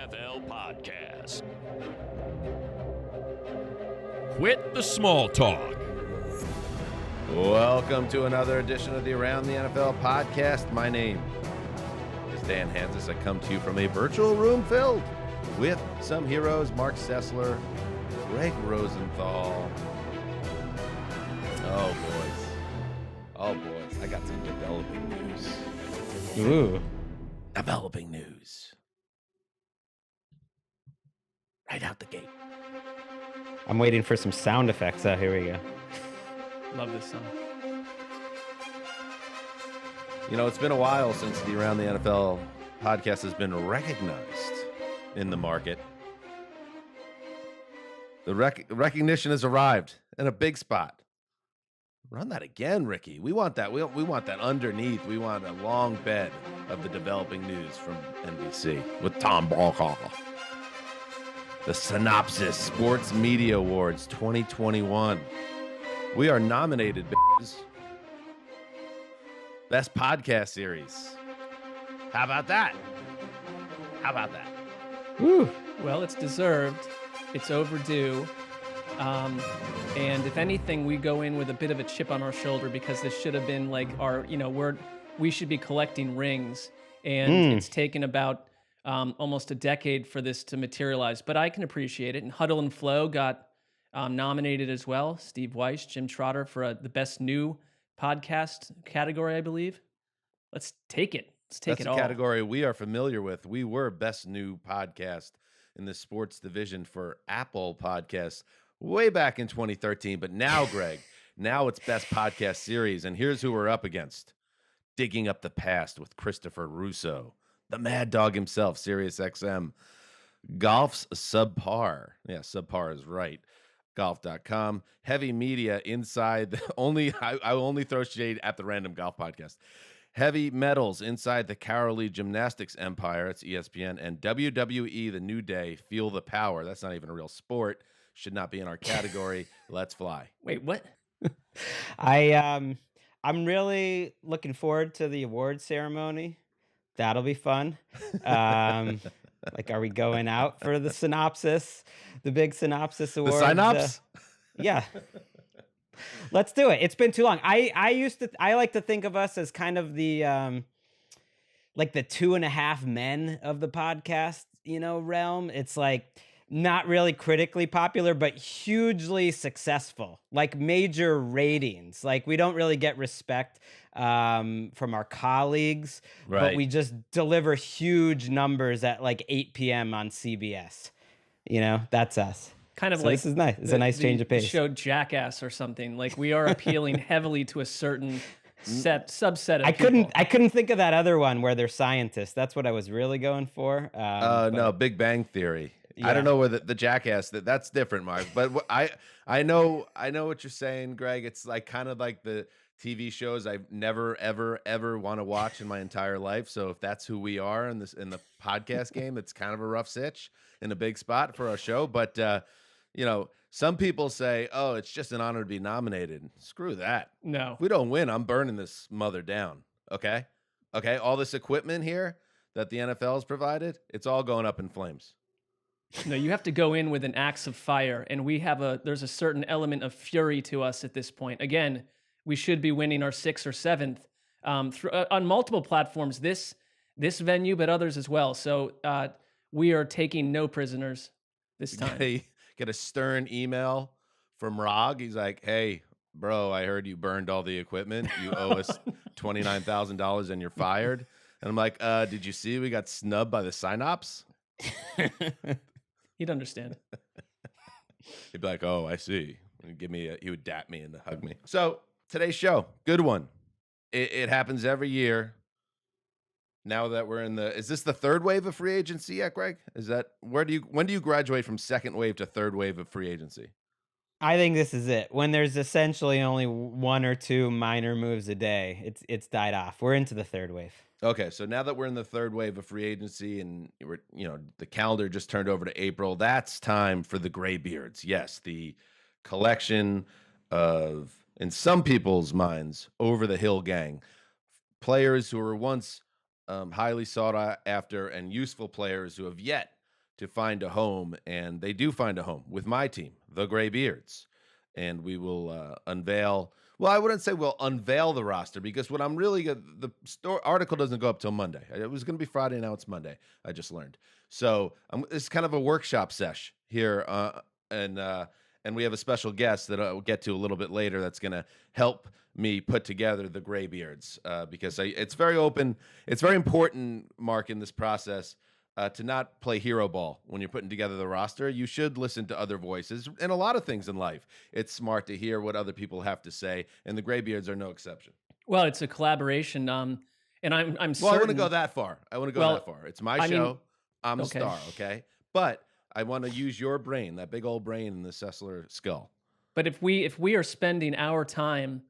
NFL podcast. Quit the small talk. Welcome to another edition of the Around the NFL podcast. My name is Dan Hanzus. I come to you from a virtual room filled with some heroes: Marc Sessler, Gregg Rosenthal. Oh boys, I got some developing news. Ooh. Developing news. Right out the gate. I'm waiting for some sound effects. Oh, here we go. Love this song. You know, it's been a while since the Around the NFL podcast has been recognized in the market. The recognition has arrived in a big spot. Run that again, Ricky. We want that. We want that underneath. We want a long bed of the developing news from NBC with Tom Brokaw. The Synopsis Sports Media Awards 2021. We are nominated, bitches. Best podcast series. How about that? Woo. Well, it's deserved. It's overdue. And if anything, we go in with a bit of a chip on our shoulder because this should have been like our, we should be collecting rings. And it's taken about almost a decade for this to materialize. But I can appreciate it. And Huddle and Flow got nominated as well. Steve Weiss, Jim Trotter for the best new podcast category, I believe. Let's take it. That's it all. That's a category we are familiar with. We were best new podcast in the sports division for Apple Podcasts way back in 2013. But now, Greg, now it's best podcast series. And here's who we're up against. Digging Up the Past with Christopher Russo, the Mad Dog himself, SiriusXM. Golf's Subpar. Yeah, Subpar is right. Golf.com. Heavy Media Inside. I only throw shade at the Random Golf Podcast. Heavy Metals Inside the Carolee Gymnastics Empire. It's ESPN. And WWE The New Day. Feel the Power. That's not even a real sport. Should not be in our category. Let's fly. Wait, what? I'm really looking forward to the award ceremony. That'll be fun. Like, are we going out for the Synopsis, the big Synopsis Awards? The Synops? Yeah. Let's do it. It's been too long. I like to think of us as kind of the like the 2.5 men of the podcast, realm. It's like not really critically popular, but hugely successful, like major ratings. Like we don't really get respect from our colleagues, right, but we just deliver huge numbers at like 8 p.m. on CBS. That's us. Kind of so like this is nice. It's a nice change of pace. Show Jackass or something. Like we are appealing heavily to a certain subset of people. I couldn't think of that other one where they're scientists. That's what I was really going for. No, Big Bang Theory. Yeah. I don't know where the Jackass that's different, Mark. But I know what you're saying, Greg. It's like kind of like the TV shows I've never ever want to watch in my entire life. So if that's who we are in the podcast game, it's kind of a rough sitch in a big spot for our show. But some people say, "Oh, it's just an honor to be nominated." Screw that. No, if we don't win, I'm burning this mother down. Okay. All this equipment here that the NFL has provided, it's all going up in flames. No, you have to go in with an axe of fire, and there's a certain element of fury to us at this point. Again, we should be winning our 6th or 7th on multiple platforms. This venue, but others as well. So we are taking no prisoners this time. Get a stern email from Rog. He's like, "Hey, bro, I heard you burned all the equipment. You owe us $29,000 and you're fired." And I'm like, "Did you see we got snubbed by the Synops?" He'd understand. He'd be like, "Oh, I see." He would dap me and hug me. So today's show, good one. It happens every year. Now that we're is this the third wave of free agency yet, Greg? When do you graduate from second wave to third wave of free agency? I think this is it. When there's essentially only 1 or 2 minor moves a day, it's died off. We're into the third wave. Okay, so now that we're in the third wave of free agency and the calendar just turned over to April, that's time for the Graybeards. Yes, the collection of, in some people's minds, over-the-hill gang. Players who were once highly sought after and useful players who have yet to find a home, and they do find a home with my team, the Graybeards. And we will unveil. Well, I wouldn't say we'll unveil the roster, because what I'm really the article doesn't go up till Monday. It was going to be Friday, now it's Monday. I just learned. So it's kind of a workshop sesh here, and we have a special guest that I'll get to a little bit later that's going to help me put together the Graybeards, because it's very open. It's very important, Mark, in this process, to not play hero ball when you're putting together the roster. You should listen to other voices, and a lot of things in life. It's smart to hear what other people have to say, and the Graybeards are no exception. Well, it's a collaboration, and I'm certain. Well, I wouldn't go that far. That far. It's my show. I'm the okay. star, okay? But I want to use your brain, that big old brain in the Sessler skull. But if we are spending our time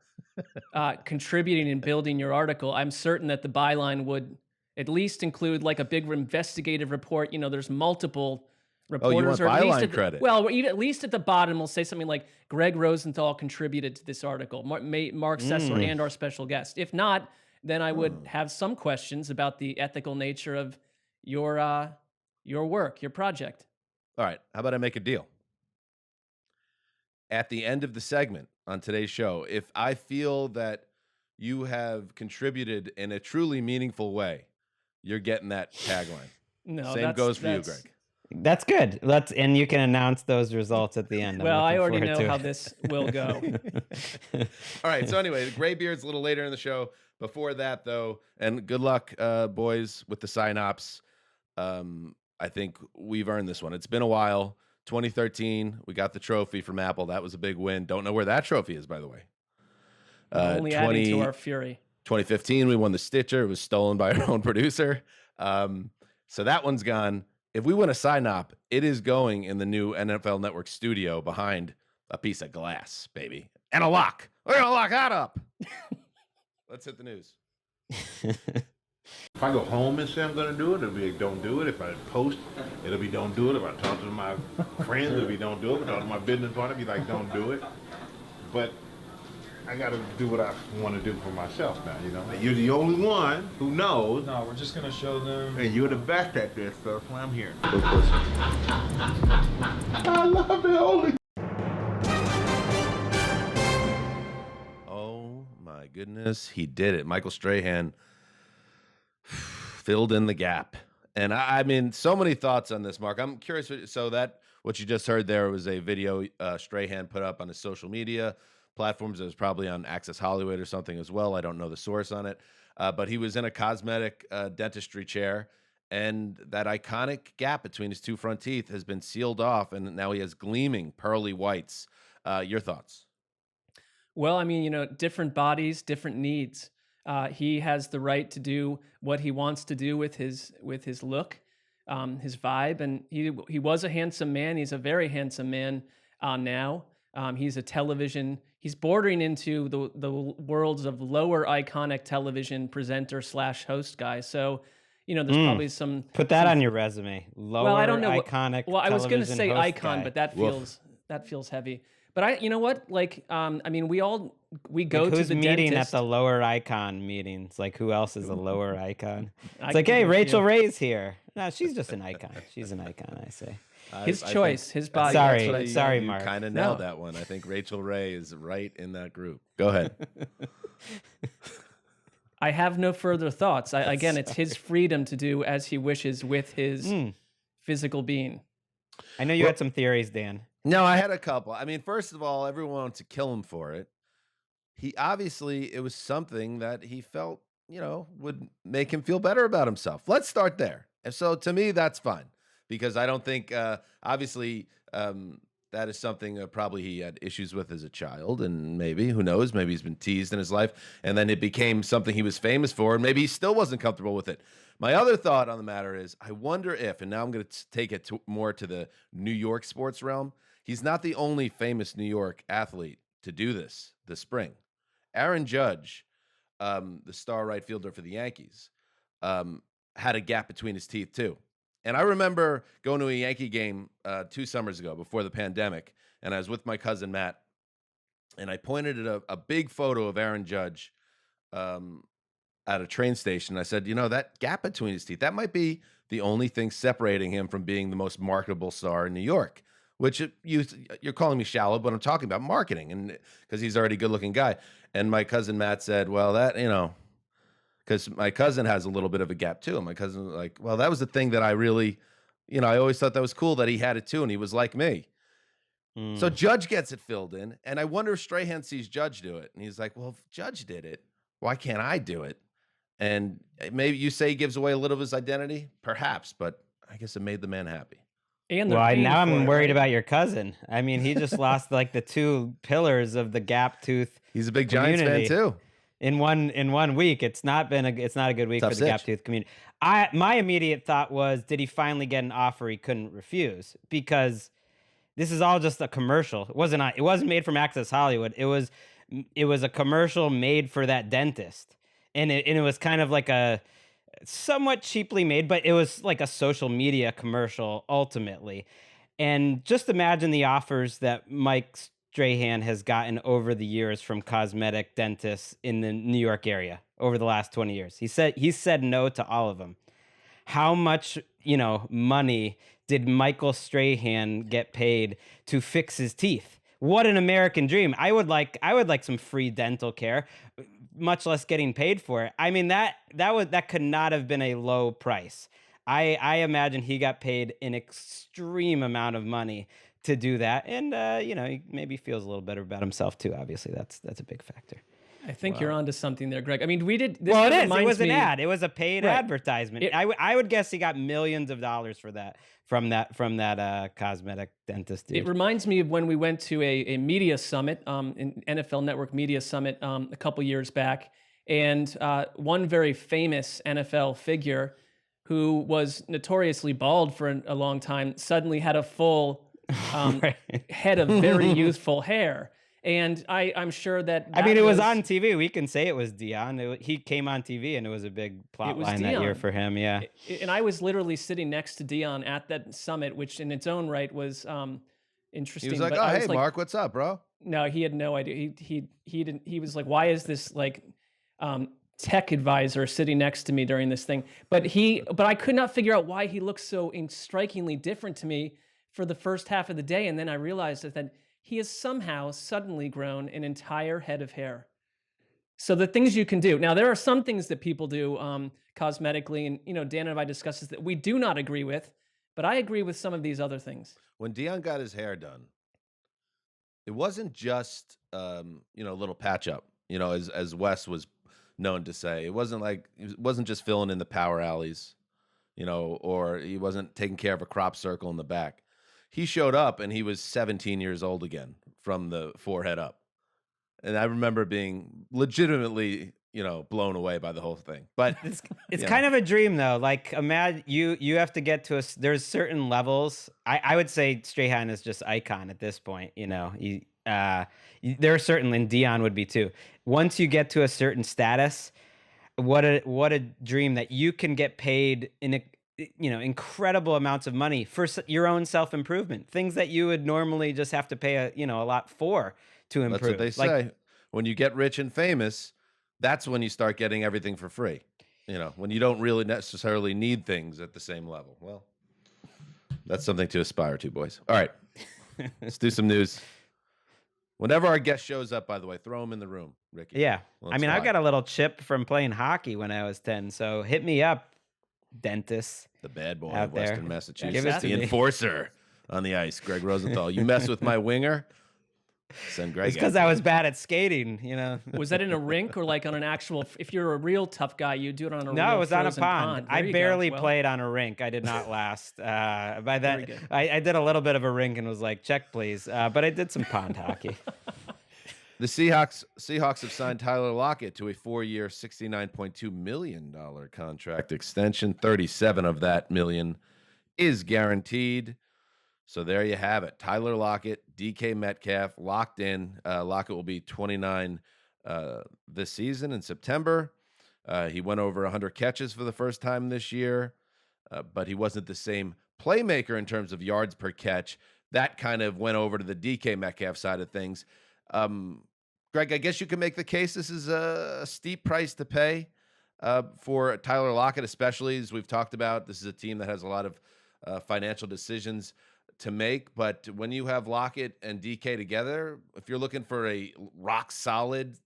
contributing and building your article, I'm certain that the byline would at least include like a big investigative report. You know, there's multiple reporters. Oh, you want or at least byline credit? Well, at least at the bottom, we'll say something like Gregg Rosenthal contributed to this article, Marc Sessler and our special guest. If not, then I would have some questions about the ethical nature of your work, your project. All right, how about I make a deal? At the end of the segment on today's show, if I feel that you have contributed in a truly meaningful way, you're getting that tagline. No, Same goes for you, Gregg. That's good. And you can announce those results at the end. Well, I already know how this will go. All right, so anyway, the Graybeards a little later in the show. Before that, though, and good luck, boys, with the sign-ops. I think we've earned this one. It's been a while. 2013, we got the trophy from Apple. That was a big win. Don't know where that trophy is, by the way. Only adding to our fury. 2015, we won the Stitcher. It was stolen by our own producer. So that one's gone. If we win a sign-op, it is going in the new NFL Network studio behind a piece of glass, baby. And a lock. We're going to lock that up. Let's hit the news. If I go home and say I'm going to do it, it'll be don't do it. If I post, it'll be don't do it. If I talk to my friends, it'll be don't do it. If I talk to my business partner, it'll be like don't do it. But I got to do what I want to do for myself now, you know. You're the only one who knows. No, we're just going to show them. And you're the best at this stuff. Well, I'm here. I love it. Holy. Oh, my goodness. He did it. Michael Strahan filled in the gap. And I mean, so many thoughts on this, Mark. I'm curious. So that what you just heard there was a video Strahan put up on his social media platforms. It was probably on Access Hollywood or something as well. I don't know the source on it. But he was in a cosmetic dentistry chair, and that iconic gap between his two front teeth has been sealed off, and now he has gleaming pearly whites. Your thoughts? Well, I mean, you know, different bodies, different needs. He has the right to do what he wants to do with his look, his vibe, and he was a handsome man. He's a very handsome man now. He's a television. He's bordering into the worlds of lower iconic television presenter / host guy. So, you know, there's probably some. Put that on your resume. Lower well, I don't know iconic. Well, I was going to say icon, guy. but that feels heavy. But you know what? Like, I mean, we go to who's the meeting dentist. at the lower icon meetings. Like, who else is a lower icon? I It's like, can hey, give Rachel you- Ray's here. No, she's just an icon. She's an icon, I say. His I choice, think- his body. Sorry. that's what I- Sorry, you Mark. kind of No. nailed that one. I think Rachel Ray is right in that group. Go ahead. I have no further thoughts. Again, it's his freedom to do as he wishes with his physical being. I know you had some theories, Dan. No, I had a couple. I mean, first of all, everyone wanted to kill him for it. He obviously, it was something that he felt, you know, would make him feel better about himself. Let's start there. And so to me, that's fine, because I don't think, obviously, that is something probably he had issues with as a child, and maybe, who knows, maybe he's been teased in his life, and then it became something he was famous for, and maybe he still wasn't comfortable with it. My other thought on the matter is, I wonder if, and now I'm going to take it more to the New York sports realm, he's not the only famous New York athlete to do this spring. Aaron Judge, the star right fielder for the Yankees, had a gap between his teeth too. And I remember going to a Yankee game 2 summers ago before the pandemic, and I was with my cousin Matt, and I pointed at a big photo of Aaron Judge at a train station. I said, that gap between his teeth, that might be the only thing separating him from being the most marketable star in New York, which you're calling me shallow, but I'm talking about marketing, and because he's already a good looking guy. And my cousin Matt said, well, that, because my cousin has a little bit of a gap too. And my cousin was like, well, that was the thing that I really, I always thought that was cool that he had it too. And he was like me. So Judge gets it filled in. And I wonder if Strahan sees Judge do it. And he's like, well, if Judge did it, why can't I do it? And maybe you say he gives away a little of his identity, perhaps, but I guess it made the man happy. And now I'm worried about your cousin. I mean, he just lost like the two pillars of the gap tooth. He's a big Giants fan too. In one week, it's not a good week Tough for the gap tooth community. My immediate thought was, did he finally get an offer he couldn't refuse? Because this is all just a commercial. It wasn't made from Access Hollywood. It was a commercial made for that dentist, and it was kind of like a somewhat cheaply made, but it was like a social media commercial ultimately. And just imagine the offers that Mike Strahan has gotten over the years from cosmetic dentists in the New York area over the last 20 years. He said no to all of them. How much, money did Michael Strahan get paid to fix his teeth? What an American dream. I would like some free dental care, much less getting paid for it. I mean, that could not have been a low price. I imagine he got paid an extreme amount of money to do that. And, he maybe feels a little better about himself too. Obviously that's a big factor. I think you're onto something there, Greg. I mean, we did. Well, it is. It was an ad. It was a paid advertisement. I would guess he got millions of dollars for that from that cosmetic dentist dude. It reminds me of when we went to a media summit, an NFL Network media summit a couple years back, and one very famous NFL figure who was notoriously bald for a long time suddenly had a full head of very youthful hair. And I'm sure that it was on TV. We can say it was Deion. He came on TV, and it was a big plot line that year for him. Yeah. And I was literally sitting next to Deion at that summit, which in its own right was interesting. He was like, "Oh, hey, Marc, what's up, bro?" No, he had no idea. He didn't. He was like, "Why is this tech advisor sitting next to me during this thing?" But I could not figure out why he looked so strikingly different to me for the first half of the day, and then I realized that he has somehow suddenly grown an entire head of hair. So the things you can do. Now, there are some things that people do cosmetically, and Dan and I discussed this, that we do not agree with, but I agree with some of these other things. When Deion got his hair done, it wasn't just a little patch up, as Wes was known to say. It wasn't just filling in the power alleys, or he wasn't taking care of a crop circle in the back. He showed up and he was 17 years old again from the forehead up. And I remember being legitimately, blown away by the whole thing. But it's kind of a dream though. Like imagine you have to get to there's certain levels. I would say Strahan is just icon at this point. There are certain, and Deion would be too. Once you get to a certain status, what a dream that you can get paid in incredible amounts of money for your own self-improvement, things that you would normally just have to pay a lot for to improve. That's what they say. When you get rich and famous, that's when you start getting everything for free. When you don't really necessarily need things at the same level. Well, that's something to aspire to, boys. All right, let's do some news. Whenever our guest shows up, by the way, throw him in the room, Ricky. Yeah. I've got a little chip from playing hockey when I was 10, so hit me up. Dentist, the bad boy out of Western there. Massachusetts, the enforcer on the ice, Gregg Rosenthal. You mess with my winger, send Gregg. It's because I was bad at skating, Was that in a rink or like on an actual? If you're a real tough guy, you do it on a no, real it was on a frozen pond. I barely played on a rink. I did not last. By that, I did a little bit of a rink and was like, check please. But I did some pond hockey. The Seahawks have signed Tyler Lockett to a 4-year, $69.2 million contract extension. 37 of that million is guaranteed. So there you have it. Tyler Lockett, DK Metcalf, locked in. Lockett will be 29 this season in September. He went over 100 catches for the first time this year, but he wasn't the same playmaker in terms of yards per catch. That kind of went over to the DK Metcalf side of things. Greg, I guess you can make the case this is a steep price to pay. for Tyler Lockett, especially as we've talked about. This is a team that has a lot of financial decisions to make. But when you have Lockett and DK together, if you're looking for a rock solid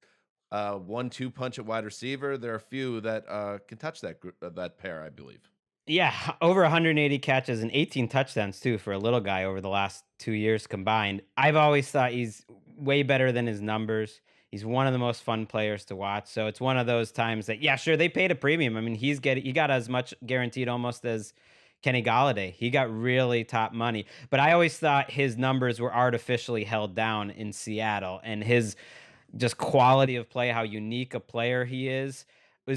1-2 punch at wide receiver, there are a few that can touch that pair, I believe. Yeah, over 180 catches and 18 touchdowns too for a little guy over the last 2 years combined. I've always thought he's way better than his numbers. He's one of the most fun players to watch. So it's one of those times that, yeah, sure, they paid a premium. I mean, he got as much guaranteed almost as Kenny Golladay. He got really top money. But I always thought his numbers were artificially held down in Seattle, and his just quality of play, how unique a player he is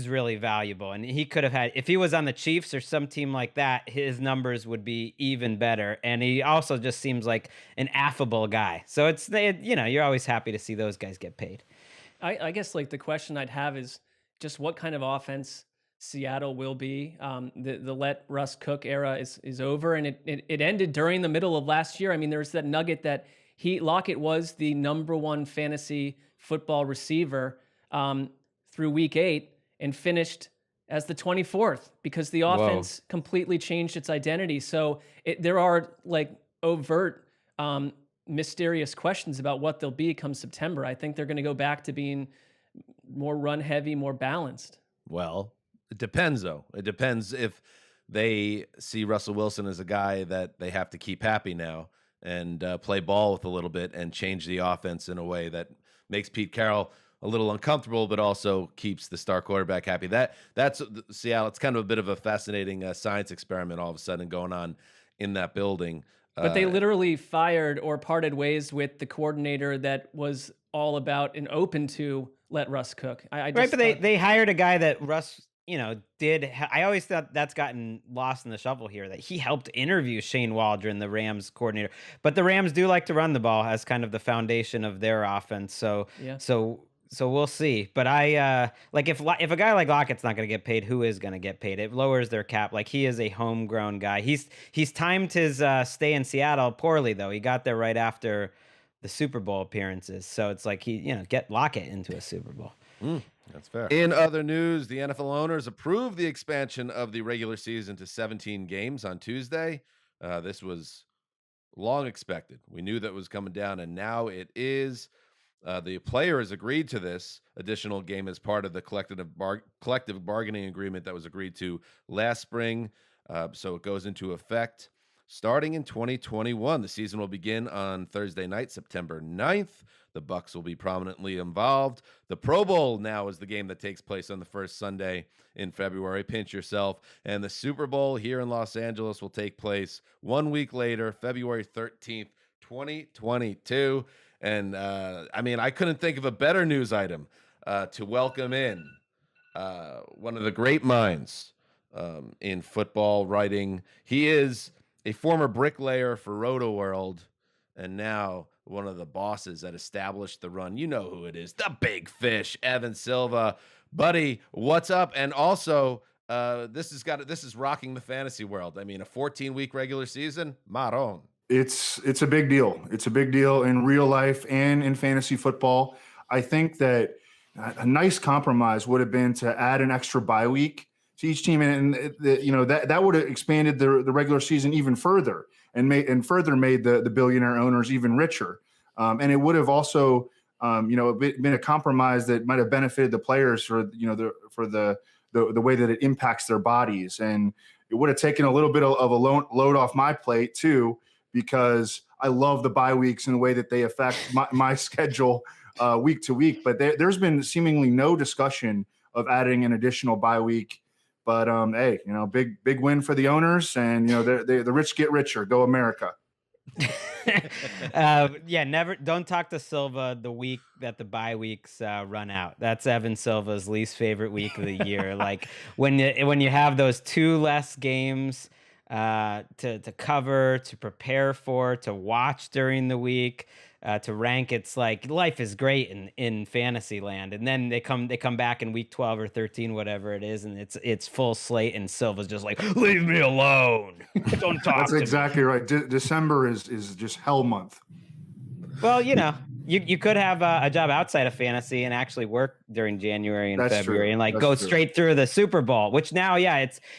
really valuable. And he could have had, if he was on the Chiefs or some team like that, his numbers would be even better. And he also just seems like an affable guy. So you're always happy to see those guys get paid. I guess like the question I'd have is just what kind of offense Seattle will be. The let Russ cook era is over, and it ended during the middle of last year. I mean, there's that nugget that Lockett was the #1 fantasy football receiver through week 8 and finished as the 24th because the offense completely changed its identity. So there are like overt mysterious questions about what they'll be come September. I think they're going to go back to being more run heavy, more balanced. Well, it depends though. It depends if they see Russell Wilson as a guy that they have to keep happy now and play ball with a little bit and change the offense in a way that makes Pete Carroll a little uncomfortable, but also keeps the star quarterback happy. That's Seattle. It's kind of a bit of a fascinating science experiment all of a sudden going on in that building. But they literally fired or parted ways with the coordinator that was all about and open to let Russ cook. But they hired a guy that Russ, did. I always thought that's gotten lost in the shuffle here, that he helped interview Shane Waldron, the Rams coordinator. But the Rams do like to run the ball as kind of the foundation of their offense. So we'll see. But if a guy like Lockett's not going to get paid, who is going to get paid? It lowers their cap. Like, he is a homegrown guy. He's timed his stay in Seattle poorly though. He got there right after the Super Bowl appearances. So it's like get Lockett into a Super Bowl. That's fair. In other news, the NFL owners approved the expansion of the regular season to 17 games on Tuesday. This was long expected. We knew that was coming down, and now it is. The players agreed to this additional game as part of the collective bargaining agreement that was agreed to last spring. So it goes into effect starting in 2021. The season will begin on Thursday night, September 9th. The Bucs will be prominently involved. The Pro Bowl now is the game that takes place on the first Sunday in February. Pinch yourself. And the Super Bowl here in Los Angeles will take place 1 week later, February 13th, 2022. And I couldn't think of a better news item to welcome in one of the great minds in football writing. He is a former bricklayer for Roto World, and now one of the bosses that established the run. You know who it is, the big fish, Evan Silva. Buddy, what's up? And also, this is rocking the fantasy world. I mean, a 14-week regular season, maron. It's a big deal. It's a big deal in real life and in fantasy football. I think that a nice compromise would have been to add an extra bye week to each team, and that would have expanded the regular season even further and further made the billionaire owners even richer. And it would have also been a compromise that might have benefited the players for the way that it impacts their bodies, and it would have taken a little bit of a load off my plate too, because I love the bye weeks and the way that they affect my schedule week to week. But there's been seemingly no discussion of adding an additional bye week. But hey, big win for the owners, and the rich get richer. Go America. Don't talk to Silva the week that the bye weeks run out. That's Evan Silva's least favorite week of the year. Like when you have those 2 less games to cover, to prepare for, to watch during the week, to rank. It's like life is great in fantasy land, and then they come back in week 12 or 13, whatever it is, and it's full slate, and Silva's just like, leave me alone, don't talk. That's exactly right. December is just hell month. Well, you could have a job outside of fantasy and actually work during January and That's February true. and like That's go true. straight through the Super Bowl, which now,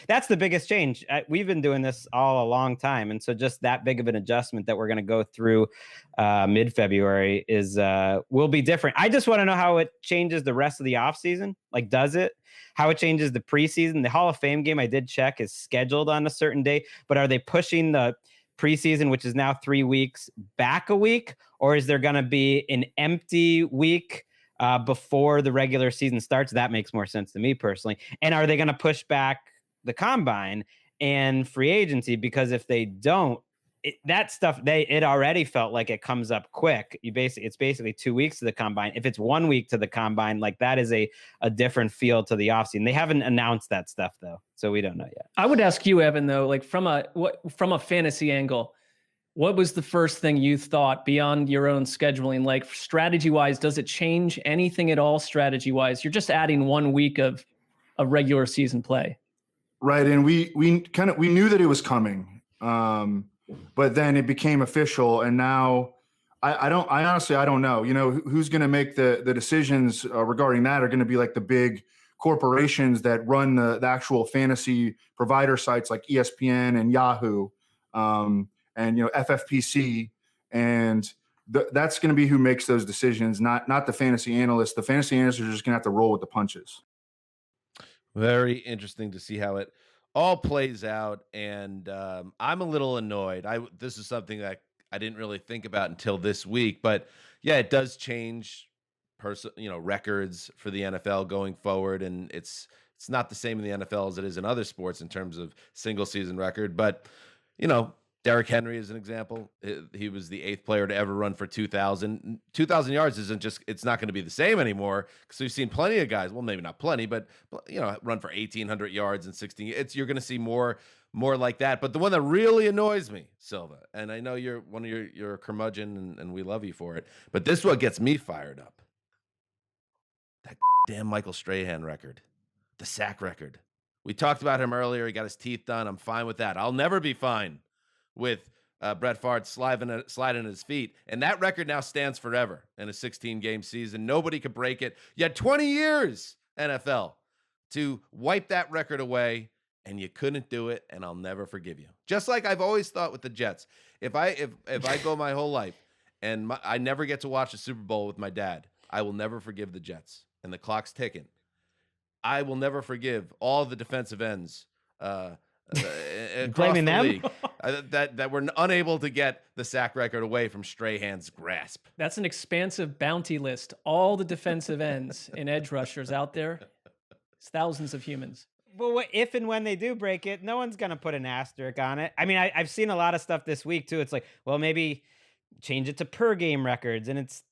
that's the biggest change. We've been doing this all a long time. And so just that big of an adjustment that we're going to go through mid-February will be different. I just want to know how it changes the rest of the offseason. Like, does it? How it changes the preseason. The Hall of Fame game, I did check, is scheduled on a certain day, but are they pushing the preseason, which is now 3 weeks, back a week? Or is there going to be an empty week before the regular season starts? That makes more sense to me personally. And are they going to push back the combine and free agency? Because if they don't, that stuff, it already felt like it comes up quick. It's basically 2 weeks to the combine. If it's 1 week to the combine, like that is a different feel to the offseason. They haven't announced that stuff though, so we don't know yet. I would ask you, Evan, though, like from a fantasy angle, what was the first thing you thought beyond your own scheduling? Like strategy wise, does it change anything at all strategy wise? You're just adding 1 week of regular season play. Right. And we knew that it was coming. But then it became official, and now I honestly don't know. You know, who's going to make the decisions regarding that are going to be like the big corporations that run the actual fantasy provider sites like ESPN and Yahoo, and FFPC, and that's going to be who makes those decisions, not the fantasy analysts. The fantasy analysts are just going to have to roll with the punches. Very interesting to see how it all plays out, and I'm a little annoyed. This is something that I didn't really think about until this week, but yeah, it does change records for the NFL going forward, and it's not the same in the NFL as it is in other sports in terms of single season record. But Derrick Henry is an example. He was the 8th player to ever run for 2,000. 2,000 yards it's not going to be the same anymore, because we've seen plenty of guys, well, maybe not plenty, but run for 1,800 yards in 16. You're going to see more like that. But the one that really annoys me, Silva, and I know you're a curmudgeon and we love you for it, but this is what gets me fired up. That damn Michael Strahan record, the sack record. We talked about him earlier. He got his teeth done. I'm fine with that. I'll never be fine with Brett Favre sliding his feet. And that record now stands forever in a 16-game season. Nobody could break it. You had 20 years, NFL, to wipe that record away, and you couldn't do it, and I'll never forgive you. Just like I've always thought with the Jets. If I go my whole life and I never get to watch a Super Bowl with my dad, I will never forgive the Jets. And the clock's ticking. I will never forgive all the defensive ends Blaming the them league, that were unable to get the sack record away from Strahan's grasp. That's an expansive bounty list. All the defensive ends and edge rushers out there. It's thousands of humans. Well, if and when they do break it, no one's going to put an asterisk on it. I mean, I've seen a lot of stuff this week too. It's like, well, maybe change it to per game records, and it's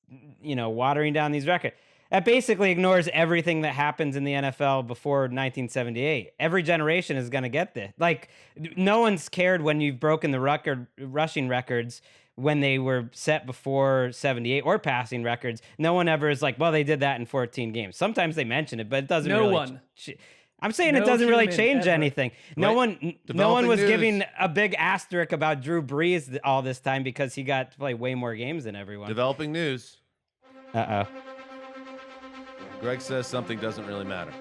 watering down these records. That basically ignores everything that happens in the NFL before 1978. Every generation is going to get this. Like, no one's cared when you've broken the rushing records when they were set before 78, or passing records. No one ever is like, well, they did that in 14 games. Sometimes they mention it, but it doesn't I'm saying it doesn't really change anything. No one was giving a big asterisk about Drew Brees all this time because he got to play way more games than everyone. Developing news. Uh-oh. Gregg says something doesn't really matter.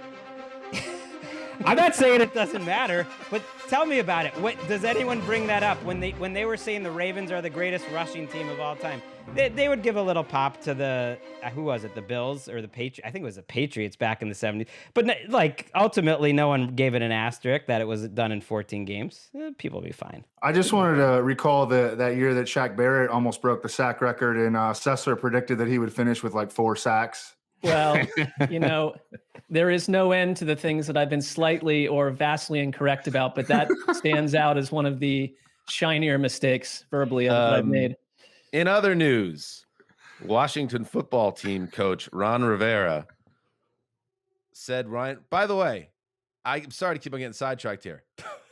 I'm not saying it doesn't matter, but tell me about it. What does anyone bring that up when they were saying the Ravens are the greatest rushing team of all time? They would give a little pop to the who was it? The Bills or the Patriots? I think it was the Patriots back in the 70s. But ultimately, no one gave it an asterisk that it was done in 14 games. People will be fine. I just wanted to recall that year that Shaq Barrett almost broke the sack record, and Sessler predicted that he would finish with like 4 sacks. Well, there is no end to the things that I've been slightly or vastly incorrect about, but that stands out as one of the shinier mistakes verbally that I've made. In other news, Washington football team coach Ron Rivera said, Ryan, by the way, I'm sorry to keep on getting sidetracked here.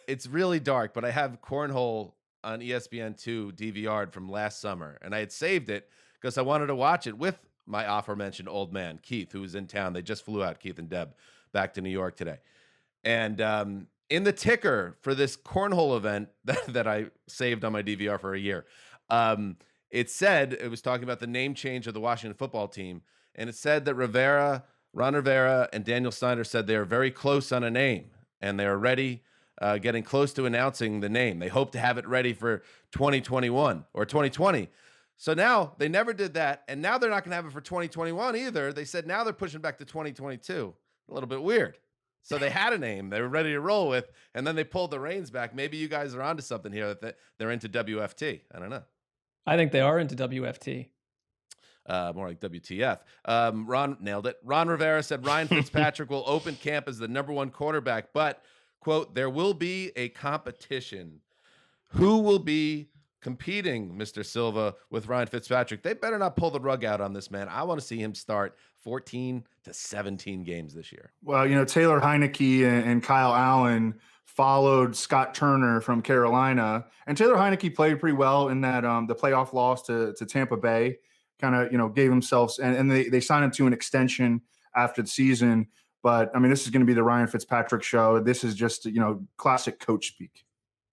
It's really dark, but I have Cornhole on ESPN2 DVR'd from last summer, and I had saved it because I wanted to watch it with my aforementioned old man, Keith, who was in town. They just flew out, Keith and Deb, back to New York today. And in the ticker for this cornhole event that I saved on my DVR for a year, it said, it was talking about the name change of the Washington football team, and it said that Ron Rivera and Daniel Snyder said they are very close on a name, and they are ready, getting close to announcing the name. They hope to have it ready for 2021 or 2020. So now they never did that, and now they're not going to have it for 2021 either. They said now they're pushing back to 2022. A little bit weird. So they had a name they were ready to roll with, and then they pulled the reins back. Maybe you guys are onto something here that they're into WFT. I don't know. I think they are into WFT. More like WTF. Ron nailed it. Ron Rivera said Ryan Fitzpatrick will open camp as the #1 quarterback, but, quote, there will be a competition. Who will be competing, Mr. Silva, with Ryan Fitzpatrick? They better not pull the rug out on this man. I want to see him start 14 to 17 games this year. Well, Taylor Heineke and Kyle Allen followed Scott Turner from Carolina, and Taylor Heineke played pretty well in that the playoff loss to Tampa Bay. Kind of, gave themselves, and they signed him to an extension after the season. But I mean, this is going to be the Ryan Fitzpatrick show. This is just, classic coach speak.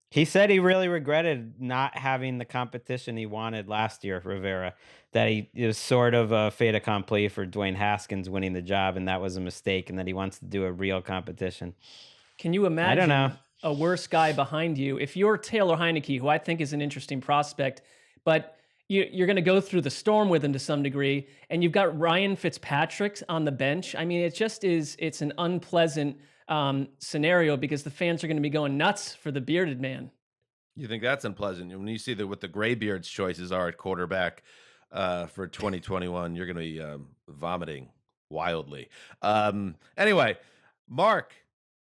He said he really regretted not having the competition he wanted last year, Rivera, that it was sort of a fait accompli for Dwayne Haskins winning the job, and that was a mistake, and that he wants to do a real competition. Can you imagine I don't know. a worse guy behind you? If you're Taylor Heineke, who I think is an interesting prospect, but you're going to go through the storm with him to some degree, and you've got Ryan Fitzpatrick on the bench. I mean, it's an unpleasant scenario because the fans are going to be going nuts for the bearded man. You think that's unpleasant? When you see what the Graybeards' choices are at quarterback for 2021, you're going to be vomiting wildly. Anyway, Marc,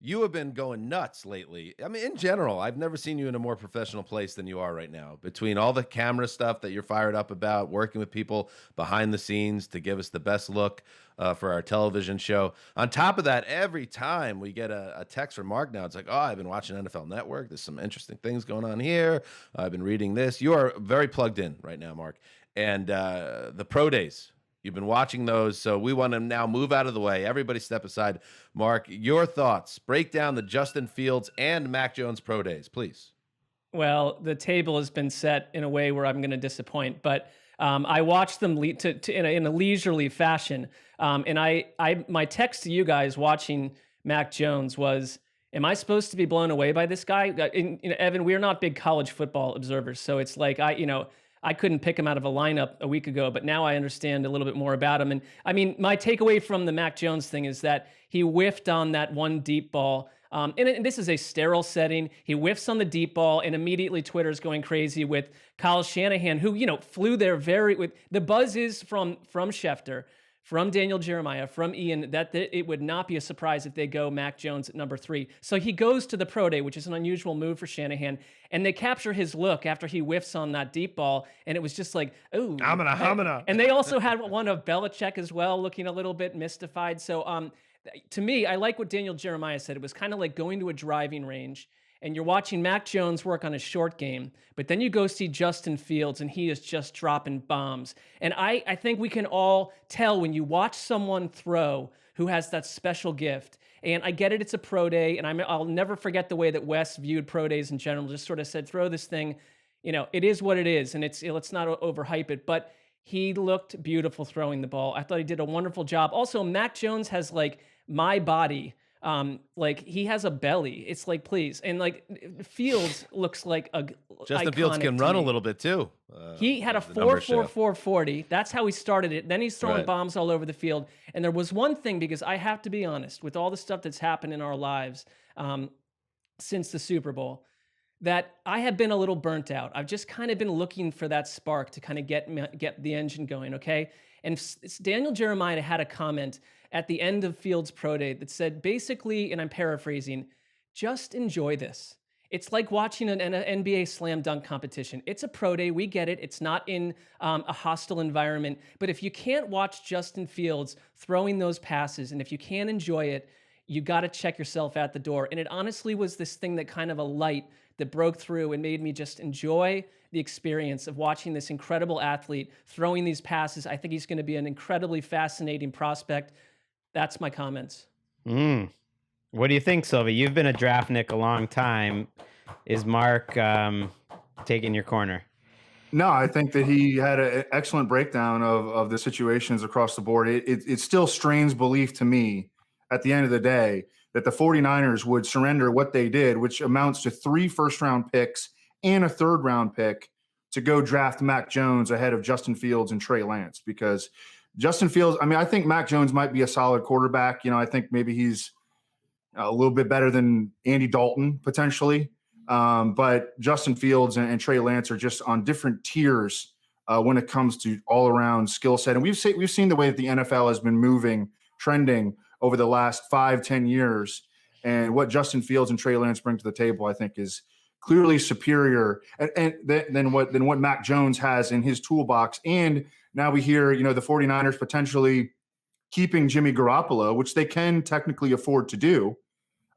you have been going nuts lately. I mean, in general, I've never seen you in a more professional place than you are right now. Between all the camera stuff that you're fired up about, working with people behind the scenes to give us the best look for our television show. On top of that, every time we get a text from Marc now, it's like, oh, I've been watching NFL Network. There's some interesting things going on here. I've been reading this. You are very plugged in right now, Marc. And the pro days, you've been watching those, so we want to now move out of the way. Everybody step aside. Marc, your thoughts. Break down the Justin Fields and Mac Jones pro days, please. Well, the table has been set in a way where I'm going to disappoint, but I watched them in a leisurely fashion. And my text to you guys watching Mac Jones was, am I supposed to be blown away by this guy? Evan, we're not big college football observers, so it's like I couldn't pick him out of a lineup a week ago, but now I understand a little bit more about him. And I mean, my takeaway from the Mac Jones thing is that he whiffed on that one deep ball. And this is a sterile setting. He whiffs on the deep ball, and immediately Twitter's going crazy with Kyle Shanahan, who, flew there with the buzz is from Schefter, from Daniel Jeremiah, from Ian, that it would not be a surprise if they go Mac Jones at number 3. So he goes to the pro day, which is an unusual move for Shanahan, and they capture his look after he whiffs on that deep ball, and it was just like, ooh. Hamina. And they also had one of Belichick as well, looking a little bit mystified. So to me, I like what Daniel Jeremiah said. It was kind of like going to a driving range, and you're watching Mac Jones work on his short game, but then you go see Justin Fields, and he is just dropping bombs. And I think we can all tell when you watch someone throw who has that special gift. And I get it, it's a pro day, and I'll never forget the way that Wes viewed pro days in general, just sort of said, throw this thing, it is what it is, and let's not overhype it, but he looked beautiful throwing the ball. I thought he did a wonderful job. Also, Mac Jones has my body. He has a belly. It's like, please. And Fields looks like a Justin Fields can run a little bit too. He had a 4.44 40. That's how he started it. Then he's throwing bombs all over the field. And there was one thing, because I have to be honest, with all the stuff that's happened in our lives since the Super Bowl, that I have been a little burnt out. I've just kind of been looking for that spark to kind of get the engine going, okay? And Daniel Jeremiah had a comment at the end of Fields' pro day that said basically, and I'm paraphrasing, just enjoy this. It's like watching an NBA slam dunk competition. It's a pro day. We get it. It's not in a hostile environment. But if you can't watch Justin Fields throwing those passes, and if you can't enjoy it, you got to check yourself at the door. And it honestly was this thing that kind of a light that broke through and made me just enjoy the experience of watching this incredible athlete throwing these passes. I think he's going to be an incredibly fascinating prospect. That's my comments. What do you think, Silva? You've been a draftnik a long time. Is Marc taking your corner? No, I think that he had an excellent breakdown of the situations across the board. It still strains belief to me at the end of the day that the 49ers would surrender what they did, which amounts to 3 first-round picks and a third-round pick to go draft Mac Jones ahead of Justin Fields and Trey Lance. Because Justin Fields, I mean, I think Mac Jones might be a solid quarterback. I think maybe he's a little bit better than Andy Dalton potentially. But Justin Fields and Trey Lance are just on different tiers when it comes to all-around skill set. And we've seen the way that the NFL has been trending over the last 5-10 years. And what Justin Fields and Trey Lance bring to the table, I think, is clearly superior than what Mac Jones has in his toolbox. And now we hear, the 49ers potentially keeping Jimmy Garoppolo, which they can technically afford to do.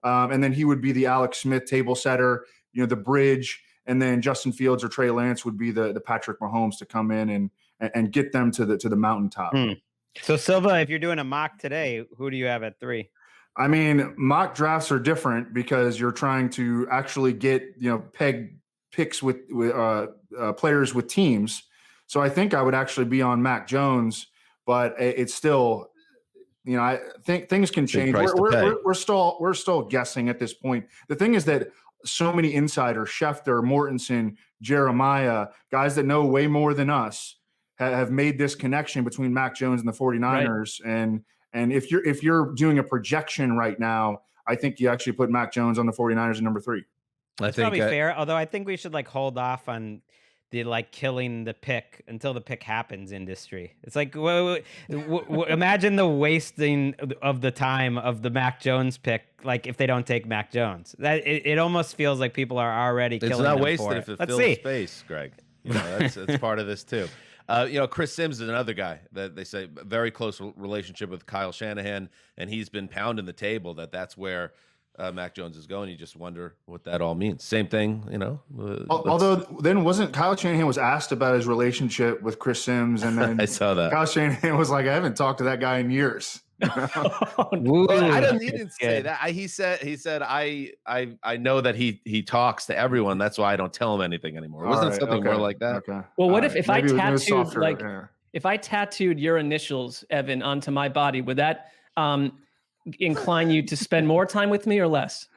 And then he would be the Alex Smith table setter, the bridge, and then Justin Fields or Trey Lance would be the Patrick Mahomes to come in and get them to the mountaintop. So Silva, if you're doing a mock today, who do you have at 3? I mean, mock drafts are different because you're trying to actually get, peg picks with players with teams. So I think I would actually be on Mac Jones, but it's still, I think things can change. We're still guessing at this point. The thing is that so many insiders, Schefter, Mortensen, Jeremiah, guys that know way more than us, have made this connection between Mac Jones and the 49ers. Right. And if you're doing a projection right now, I think you actually put Mac Jones on the 49ers at number 3. That's probably fair. Although I think we should hold off on the killing the pick until the pick happens industry. It's like, imagine the wasting of the time of the Mac Jones pick. If they don't take Mac Jones, that it almost feels like people are already killing. It's not them wasted for if it Let's fills see. space, Greg. That's part of this too. Chris Sims is another guy that they say very close relationship with Kyle Shanahan, and he's been pounding the table that's where Mac Jones is going. You just wonder what that all means. Same thing, Although then wasn't Kyle Shanahan was asked about his relationship with Chris Sims, and then I saw that Kyle Shanahan was like, I haven't talked to that guy in years. He didn't say that. He said I know that he talks to everyone. That's why I don't tell him anything anymore. Wasn't it something more like that? Okay. Well, what if I tattooed if I tattooed your initials, Evan, onto my body, would that incline you to spend more time with me or less?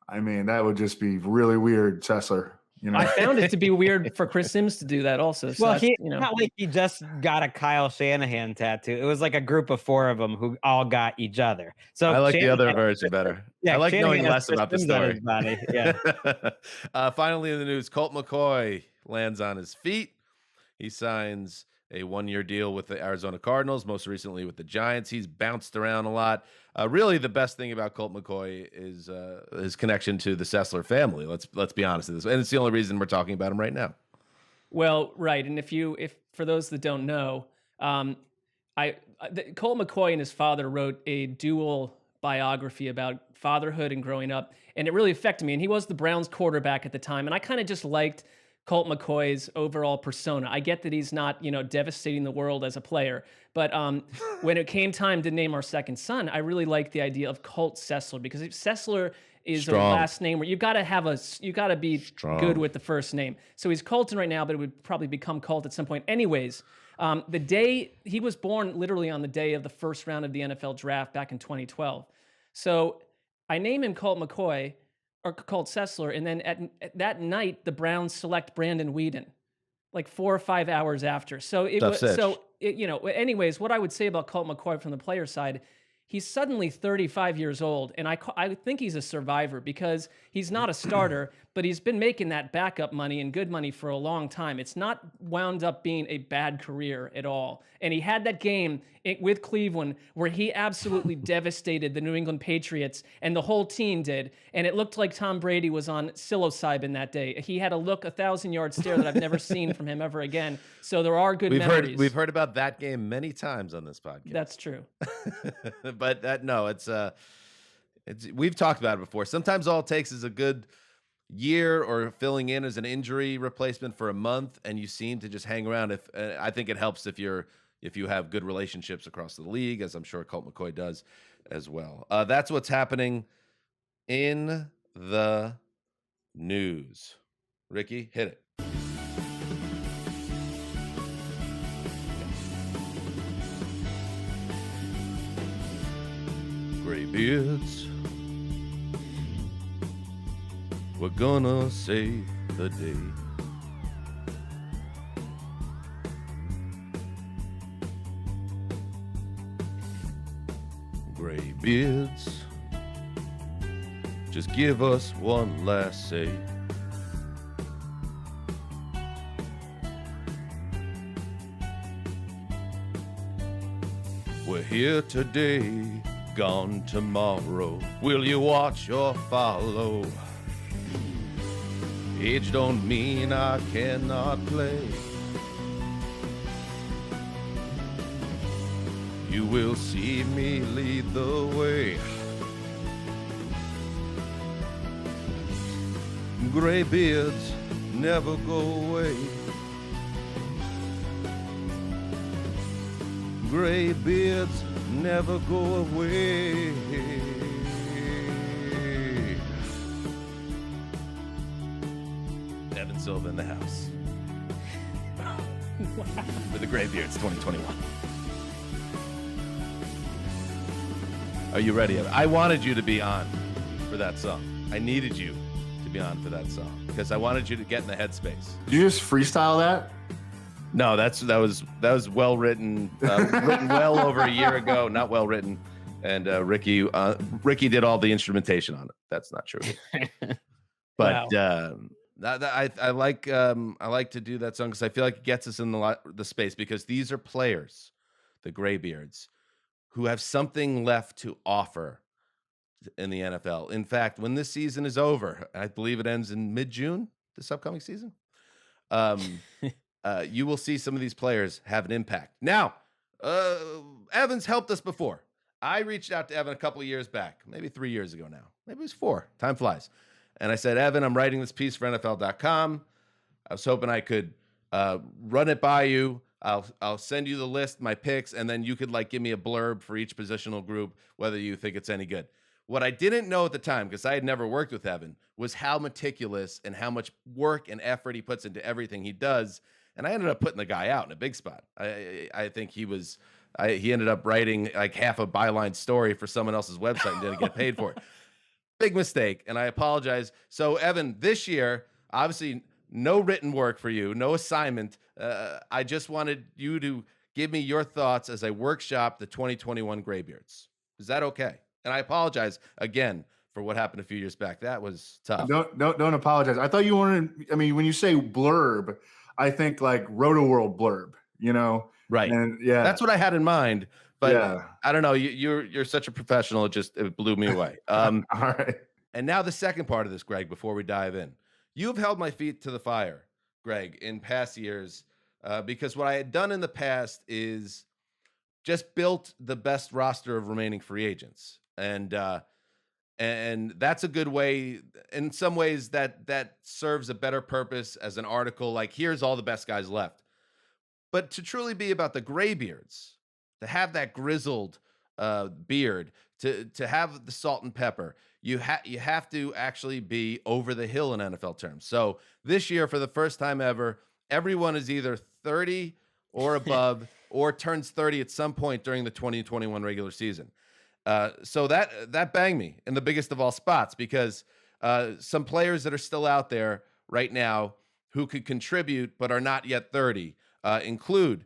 I mean, that would just be really weird, Sessler. I found it to be weird for Chris Sims to do that also. So well, not like he just got a Kyle Shanahan tattoo. It was like a group of 4 of them who all got each other. So I like the other version better. Yeah, I like knowing less about the story. Yeah. Finally in the news, Colt McCoy lands on his feet. He signs a 1-year deal with the Arizona Cardinals, most recently with the Giants. He's bounced around a lot. Really, the best thing about Colt McCoy is his connection to the Sessler family. Let's be honest with this, and it's the only reason we're talking about him right now. Well, right, and if for those that don't know, Colt McCoy and his father wrote a dual biography about fatherhood and growing up, and it really affected me. And he was the Browns quarterback at the time, and I kind of just liked Colt McCoy's overall persona. I get that he's not, devastating the world as a player, but when it came time to name our second son, I really liked the idea of Colt Sessler, because Sessler is a last name where you got to be good with the first name. So he's Colton right now, but it would probably become Colt at some point. Anyways, the day he was born, literally on the day of the first round of the NFL draft back in 2012. So I name him Colt McCoy, or Colt Sessler, and then at that night, the Browns select Brandon Weeden, 4 or 5 hours after. So anyways, what I would say about Colt McCoy from the player side, he's suddenly 35 years old, and I think he's a survivor because he's not a starter, but he's been making that backup money and good money for a long time. It's not wound up being a bad career at all. And he had that game with Cleveland where he absolutely devastated the New England Patriots, and the whole team did. And it looked like Tom Brady was on psilocybin that day. He had a 1,000-yard stare that I've never seen from him ever again. So there are good memories. We've heard about that game many times on this podcast. That's true. But we've talked about it before. Sometimes all it takes is a good year or filling in as an injury replacement for a month, and you seem to just hang around. I think it helps if you have good relationships across the league, as I'm sure Colt McCoy does as well. That's what's happening in the news. Ricky, hit it. Graybeards, we're gonna save the day. Graybeards, just give us one last say. We're here today, gone tomorrow. Will you watch or follow? Age don't mean I cannot play. You will see me lead the way. Graybeards never go away. Graybeards never go away. Evan Silva in the house. For the Graybeards 2021. Are you ready? I wanted you to be on for that song. I needed you to be on for that song because I wanted you to get in the headspace. Did you just freestyle that? No, that was well written, written well over a year ago. Not well written, and Ricky did all the instrumentation on it. That's not true, but Wow. I like to do that song because I feel like it gets us in the space because these are players, the Graybeards, who have something left to offer in the NFL. In fact, when this season is over, I believe it ends in mid-June, this upcoming season. You will see some of these players have an impact. Now, Evan's helped us before. I reached out to Evan a couple of years back, maybe 3 years ago now. Maybe it was 4. Time flies. And I said, Evan, I'm writing this piece for NFL.com. I was hoping I could run it by you. I'll send you the list, my picks, and then you could give me a blurb for each positional group, whether you think it's any good. What I didn't know at the time, because I had never worked with Evan, was how meticulous and how much work and effort he puts into everything he does. And I ended up putting the guy out in a big spot. I think he ended up writing half a byline story for someone else's website and didn't get paid for it. Big mistake, and I apologize. So, Evan, this year, obviously, no written work for you, no assignment. I just wanted you to give me your thoughts as I workshop the 2021 Graybeards. Is that okay? And I apologize again for what happened a few years back. That was tough. Don't apologize. I thought you wanted. I mean, when you say blurb, I think like Roto-World blurb. Right? And yeah, that's what I had in mind. But yeah. I don't know. You're such a professional. It blew me away. All right. And now the second part of this, Gregg. Before we dive in, you have held my feet to the fire, Gregg, in past years, because what I had done in the past is just built the best roster of remaining free agents, and that's a good way. In some ways, that serves a better purpose as an article. Like, here's all the best guys left. But to truly be about the Graybeards, to have that grizzled beard, to have the salt and pepper, you have to actually be over the hill in NFL terms. So this year, for the first time ever, everyone is either 30 or above or turns 30 at some point during the 2021 regular season. So that banged me in the biggest of all spots because some players that are still out there right now who could contribute but are not yet 30 include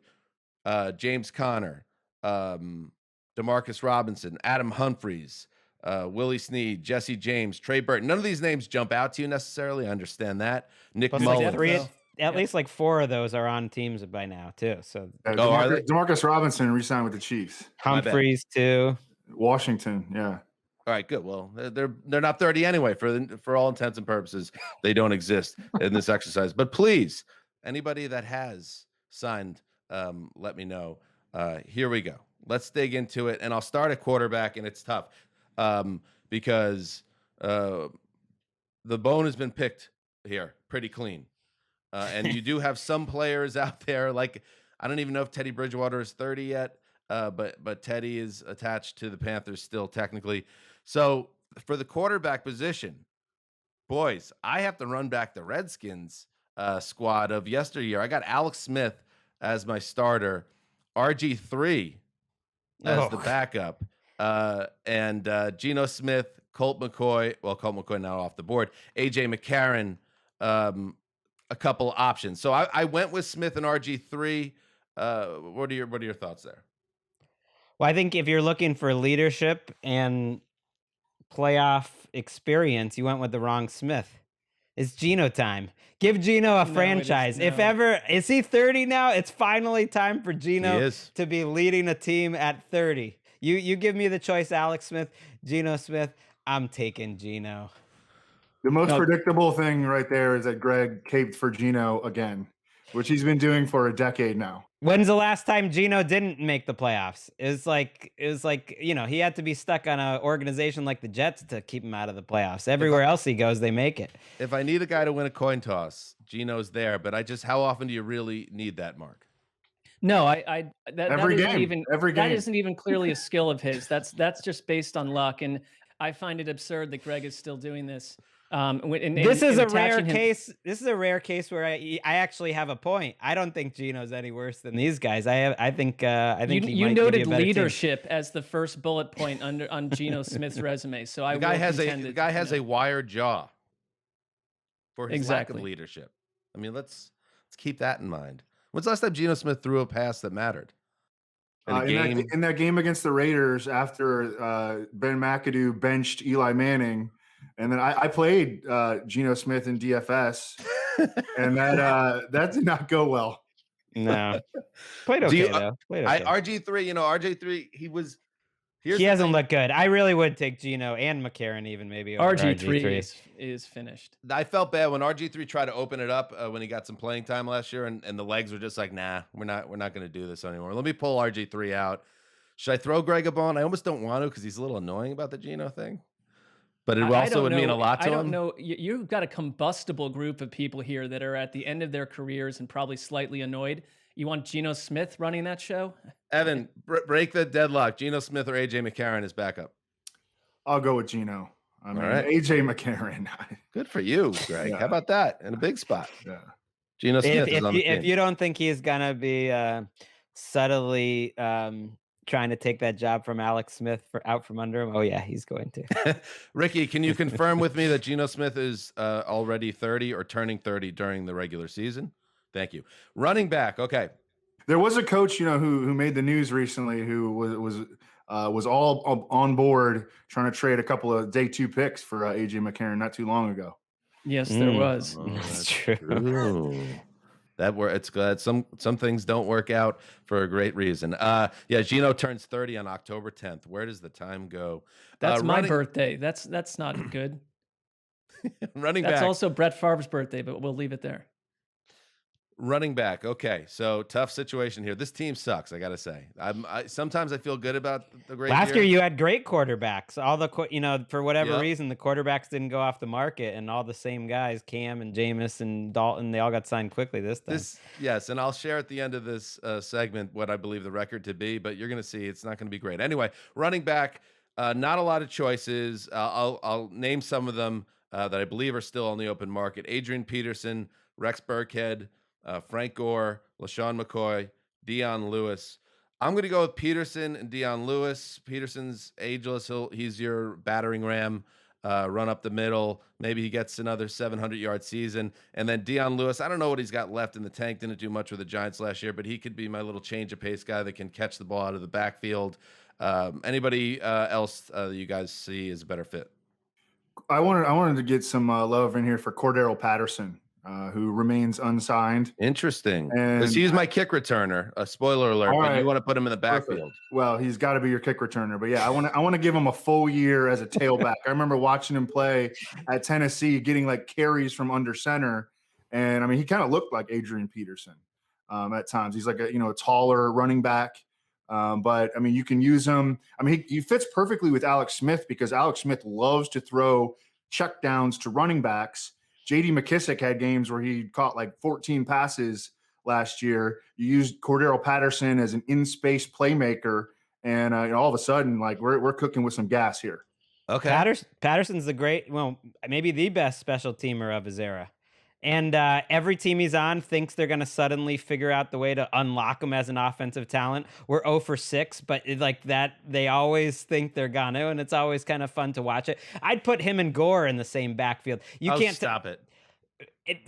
James Conner, Demarcus Robinson, Adam Humphries, Willie Snead, Jesse James, Trey Burton. None of these names jump out to you necessarily. I understand that. Nick Mullins. At least 4 of those are on teams by now too. So Demarcus Robinson re-signed with the Chiefs. Humphries too. Washington, yeah. All right, good. Well, they're not 30 anyway. For all intents and purposes, they don't exist in this exercise. But please, anybody that has signed, let me know. Here we go. Let's dig into it, and I'll start at quarterback, and it's tough because the bone has been picked here pretty clean, and you do have some players out there like I don't even know if Teddy Bridgewater is 30 yet. But Teddy is attached to the Panthers still technically. So for the quarterback position, boys, I have to run back the Redskins squad of yesteryear. I got Alex Smith as my starter, RG3 as the backup, and Geno Smith, Colt McCoy. Well, Colt McCoy now off the board. AJ McCarron, a couple options. So I went with Smith and RG3. What are your thoughts there? Well, I think if you're looking for leadership and playoff experience, you went with the wrong Smith. It's Geno time. Give Geno a franchise. If ever, is he 30 now? It's finally time for Geno to be leading a team at 30. You give me the choice, Alex Smith, Geno Smith. I'm taking Geno. The most predictable thing right there is that Gregg caped for Geno again, which he's been doing for a decade now. When's the last time Geno didn't make the playoffs? It was like, he had to be stuck on an organization like the Jets to keep him out of the playoffs. Everywhere else he goes, they make it. If I need a guy to win a coin toss, Geno's there. But how often do you really need that, Marc? No, every game. That isn't even clearly a skill of his. That's just based on luck. And I find it absurd that Gregg is still doing this. This is a rare case. This is a rare case where I actually have a point. I don't think Geno's any worse than these guys. I think you noted leadership as the first bullet point on Geno Smith's resume. So the guy has a wired jaw for his lack of leadership. I mean, let's keep that in mind. When's the last time Geno Smith threw a pass that mattered? In that game against the Raiders, after Ben McAdoo benched Eli Manning. And then I played Geno Smith in DFS, and that did not go well. No, played okay though. RG3, RG3, he hasn't looked good. I really would take Geno and McCarron even maybe. Over RG3 is finished. I felt bad when RG3 tried to open it up when he got some playing time last year, and the legs were just like, nah, we're not going to do this anymore. Let me pull RG3 out. Should I throw Gregg a bone? I almost don't want to because he's a little annoying about the Geno thing. But it also would mean a lot to him. I don't know. You've got a combustible group of people here that are at the end of their careers and probably slightly annoyed. You want Geno Smith running that show? Evan, break the deadlock. Geno Smith or AJ McCarron is backup. I'll go with Geno. All right. AJ McCarron. Good for you, Gregg. Yeah. How about that? In a big spot. Yeah. Geno Smith is on the team. If you don't think he's going to be subtly trying to take that job from Alex Smith out from under him. Oh yeah, he's going to. Ricky, can you confirm with me that Geno Smith is already 30 or turning 30 during the regular season? Thank you. Running back. Okay. There was a coach, who made the news recently who was all on board trying to trade a couple of day 2 picks for AJ McCarron not too long ago. Yes, there was. That's true. It's good. Some things don't work out for a great reason. Geno turns 30 on October 10th. Where does the time go? That's my birthday. That's not good. Running back. That's also Brett Favre's birthday, but we'll leave it there. Running back. Okay, so tough situation here. This team sucks, I gotta say. Sometimes I feel good about the great. Last year you had great quarterbacks. All the for whatever reason the quarterbacks didn't go off the market, and all the same guys, Cam and Jameis and Dalton, they all got signed quickly this time. Yes, and I'll share at the end of this segment what I believe the record to be, but you're gonna see it's not gonna be great. Anyway, running back, not a lot of choices. I'll name some of them that I believe are still on the open market: Adrian Peterson, Rex Burkhead, Frank Gore, LaShawn McCoy, Dion Lewis. I'm going to go with Peterson and Dion Lewis. Peterson's ageless. He's your battering ram, run up the middle. Maybe he gets another 700-yard season. And then Dion Lewis, I don't know what he's got left in the tank. Didn't do much with the Giants last year, but he could be my little change of pace guy that can catch the ball out of the backfield. Anybody else you guys see is a better fit? I wanted to get some love in here for Cordarrelle Patterson. Who remains unsigned. Interesting. Because he's my kick returner. A spoiler alert, but you want to put him in the backfield. Perfect. Well, he's got to be your kick returner. But yeah, I want to give him a full year as a tailback. I remember watching him play at Tennessee, getting like carries from under center, and I mean he kind of looked like Adrian Peterson at times. He's like a taller running back. But I mean you can use him. I mean he fits perfectly with Alex Smith because Alex Smith loves to throw check downs to running backs. J.D. McKissick had games where he caught like 14 passes last year. You used Cordarrelle Patterson as an in-space playmaker, and all of a sudden, like we're cooking with some gas here. Okay, Patterson's maybe the best special teamer of his era. And every team he's on thinks they're going to suddenly figure out the way to unlock him as an offensive talent. We're 0 for 6, but like that, they always think they're going to, and it's always kind of fun to watch it. I'd put him and Gore in the same backfield. You can't stop it.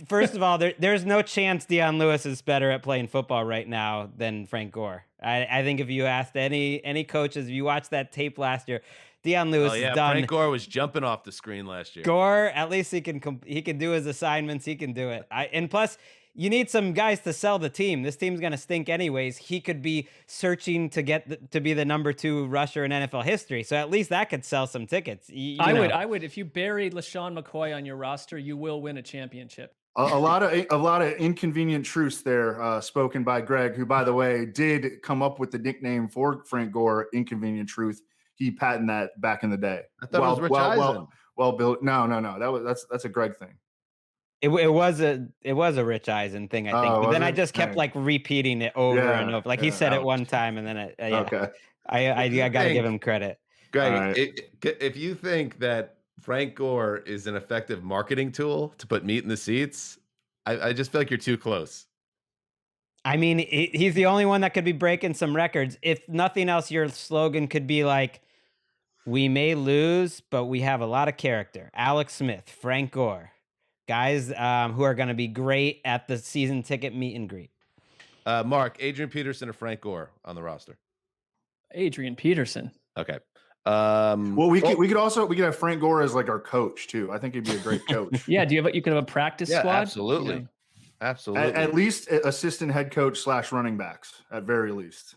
First of all, there's no chance Dion Lewis is better at playing football right now than Frank Gore. I think if you asked any coaches, if you watched that tape last year, Dion Lewis is done. Frank Gore was jumping off the screen last year. Gore, at least he can do his assignments. He can do it. And plus, you need some guys to sell the team. This team's going to stink anyways. He could be searching to get to be the number 2 rusher in NFL history. So at least that could sell some tickets. I would. If you bury LaShawn McCoy on your roster, you will win a championship. A lot of inconvenient truths there, spoken by Gregg, who, by the way, did come up with the nickname for Frank Gore, Inconvenient Truth. He patented that back in the day. I thought it was Rich Eisen. Well, Bill, no. That's a Gregg thing. It was a Rich Eisen thing, I think. But then I just kept like repeating it over and over. Like he said it one time, and then okay. I got to give him credit. Greg, if you think that Frank Gore is an effective marketing tool to put meat in the seats, I just feel like you're too close. I mean, he's the only one that could be breaking some records. If nothing else, your slogan could be like, "We may lose, but we have a lot of character." Alex Smith, Frank Gore, guys who are going to be great at the season ticket meet and greet. Marc, Adrian Peterson or Frank Gore on the roster? Adrian Peterson. Okay. Well, we could have Frank Gore as like our coach too. I think he'd be a great coach. Yeah. You could have a practice squad. Absolutely. Yeah. Absolutely. At least assistant head coach / running backs at very least.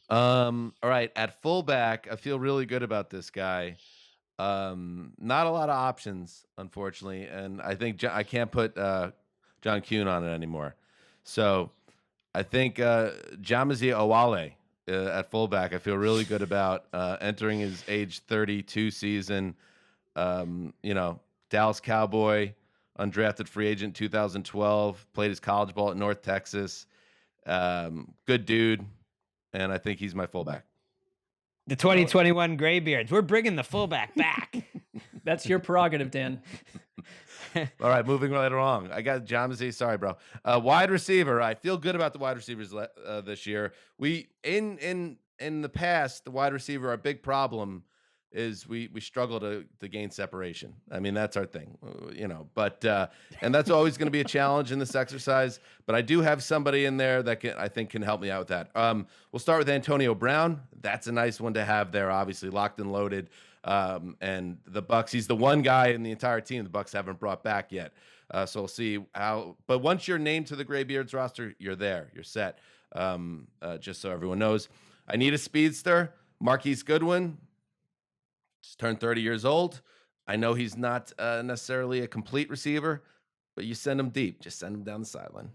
All right. At fullback, I feel really good about this guy. Not a lot of options, unfortunately, and I think I can't put John Kuhn on it anymore. So I think Jamazi Owale at fullback, I feel really good about entering his age 32 season. Dallas Cowboy, undrafted free agent 2012, played his college ball at North Texas. Good dude, and I think he's my fullback. The 2021 Graybeards. We're bringing the fullback back. That's your prerogative, Dan. All right, moving right along. I got Jamazi. Sorry, bro. Wide receiver. I feel good about the wide receivers this year. We in the past, the wide receiver, our big problem is we struggle to gain separation. I mean, that's our thing, But and that's always going to be a challenge in this exercise. But I do have somebody in there that I think can help me out with that. We'll start with Antonio Brown. That's a nice one to have there. Obviously, locked and loaded. And the Bucs, he's the one guy in the entire team the Bucs haven't brought back yet. So we'll see how. But once you're named to the Graybeards roster, you're there. You're set. Just so everyone knows, I need a speedster. Marquis Goodwin. Just turned 30 years old. I know he's not necessarily a complete receiver, but you send him deep. Just send him down the sideline.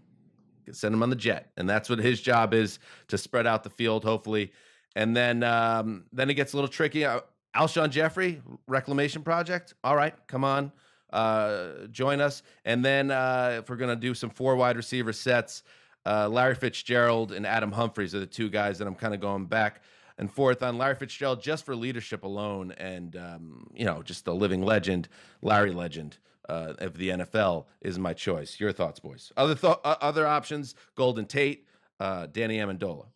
Send him on the jet. And that's what his job is, to spread out the field, hopefully. And then it gets a little tricky. Alshon Jeffrey, Reclamation Project. All right, come on. Join us. And then if we're going to do some 4 wide receiver sets, Larry Fitzgerald and Adam Humphries are the 2 guys that I'm kind of going back and forth on. Larry Fitzgerald just for leadership alone, and just a living legend, Larry legend of the NFL is my choice. Your thoughts, boys? Other options: Golden Tate, Danny Amendola.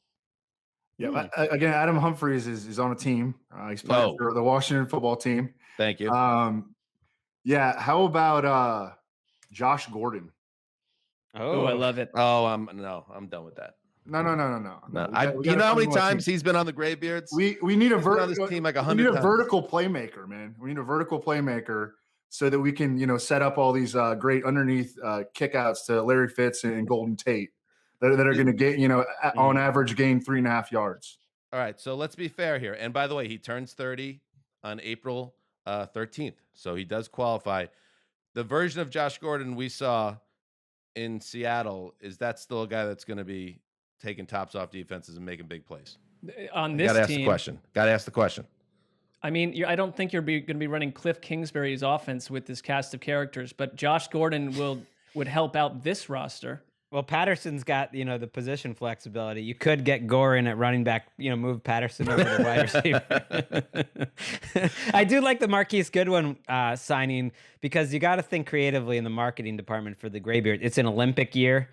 Yeah, again, Adam Humphries is on a team. He's playing for the Washington football team. Thank you. Yeah, how about Josh Gordon? Oh, I love it. Oh, I'm done with that. No. You know how many times he's been on the Graybeards? We need a vertical team like 100 times. vertical playmaker, man. We need a vertical playmaker so that we can, set up all these great underneath kickouts to Larry Fitz and Golden Tate that are going to get, on average gain 3.5 yards. All right, so let's be fair here. And by the way, he turns 30 on April 13th, so he does qualify. The version of Josh Gordon we saw in Seattle, is that still a guy that's going to be taking tops off defenses and making big plays? On this team, got to ask the question. I mean, I don't think you're going to be running Cliff Kingsbury's offense with this cast of characters, but Josh Gordon would help out this roster. Well, Patterson's got, the position flexibility. You could get Gorin at running back, move Patterson over to wide receiver. I do like the Marquis Goodwin signing because you got to think creatively in the marketing department for the Graybeard. It's an Olympic year.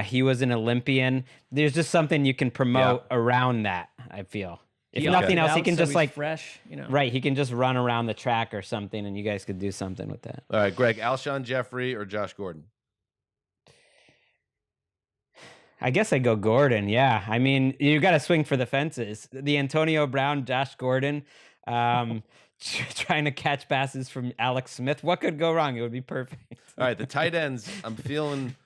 He was an Olympian. There's just something you can promote around that, I feel. If nothing else, he can just fresh, Right, he can just run around the track or something, and you guys could do something with that. All right, Gregg, Alshon Jeffrey or Josh Gordon? I guess I go Gordon. Yeah, I mean, you got to swing for the fences. The Antonio Brown, Josh Gordon, trying to catch passes from Alex Smith. What could go wrong? It would be perfect. All right, the tight ends, I'm feeling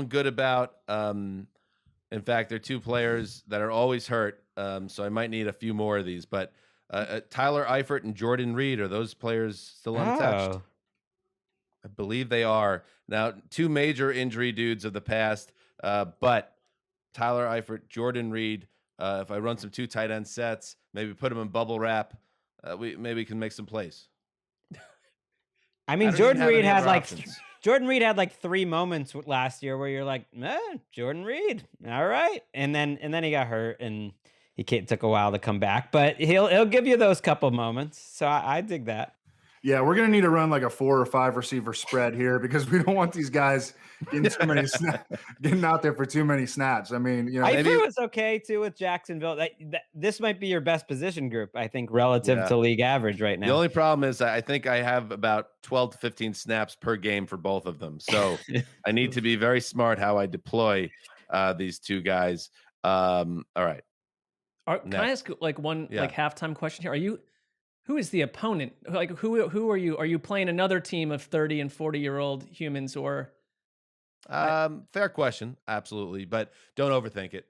good about. In fact, they're two players that are always hurt, so I might need a few more of these. But Tyler Eifert and Jordan Reed, are those players still unattached? Oh. I believe they are. Now, two major injury dudes of the past. But Tyler Eifert, Jordan Reed, if I run some 2 tight end sets, maybe put them in bubble wrap, we can make some plays. I mean, Jordan Reed had like 3 moments last year where you're like, Jordan Reed, all right, and then he got hurt and he took a while to come back, but he'll give you those couple moments. So I dig that. Yeah, we're gonna need to run like a 4 or 5 receiver spread here because we don't want these guys getting too many getting out there for too many snaps. I mean, I think it was okay too with Jacksonville. This might be your best position group, I think, relative to league average right now. The only problem is I think I have about 12 to 15 snaps per game for both of them, so I need to be very smart how I deploy these two guys. All right. Can I ask like one like halftime question here? Who is the opponent? Like who are you? Are you playing another team of 30 and 40-year-old humans or? Fair question, absolutely, but don't overthink it.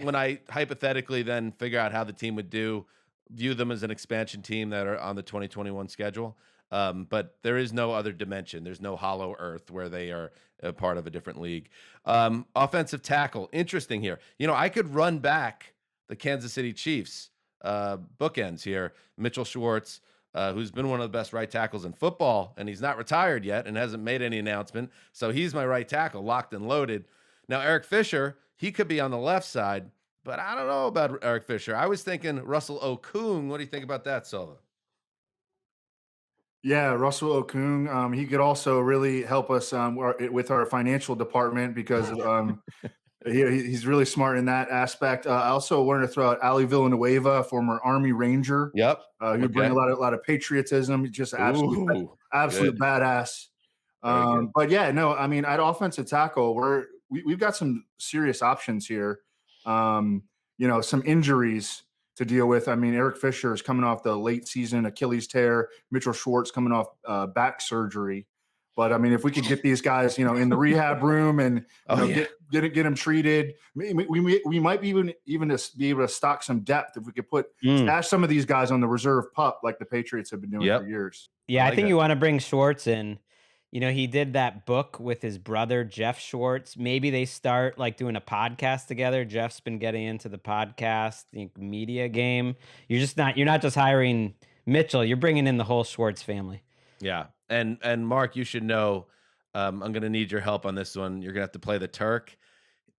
When I hypothetically then figure out how the team would view them as an expansion team that are on the 2021 schedule. But there is no other dimension. There's no hollow earth where they are a part of a different league. Offensive tackle, interesting here. I could run back the Kansas City Chiefs. Bookends here. Mitchell Schwartz, who's been one of the best right tackles in football, and he's not retired yet and hasn't made any announcement. So he's my right tackle, locked and loaded. Now, Eric Fisher, he could be on the left side, but I don't know about Eric Fisher. I was thinking Russell Okung. What do you think about that, Silva? Yeah, Russell Okung. He could also really help us with our financial department because he's really smart in that aspect. I also wanted to throw out Ali Villanueva, former Army Ranger. Yep. Who bring a lot of patriotism. Just absolute badass. But yeah, no, I mean, at offensive tackle, we've got some serious options here. Some injuries to deal with. I mean, Eric Fisher is coming off the late season Achilles tear. Mitchell Schwartz coming off back surgery. But I mean, if we could get these guys, in the rehab room and get them treated, we might be even to be able to stock some depth if we could stash some of these guys on the reserve pup like the Patriots have been doing for years. Yeah, I think you want to bring Schwartz in. He did that book with his brother Jeff Schwartz. Maybe they start like doing a podcast together. Jeff's been getting into the podcast, the media game. You're not just hiring Mitchell. You're bringing in the whole Schwartz family. Yeah. And Marc, you should know, I'm going to need your help on this one. You're going to have to play the Turk.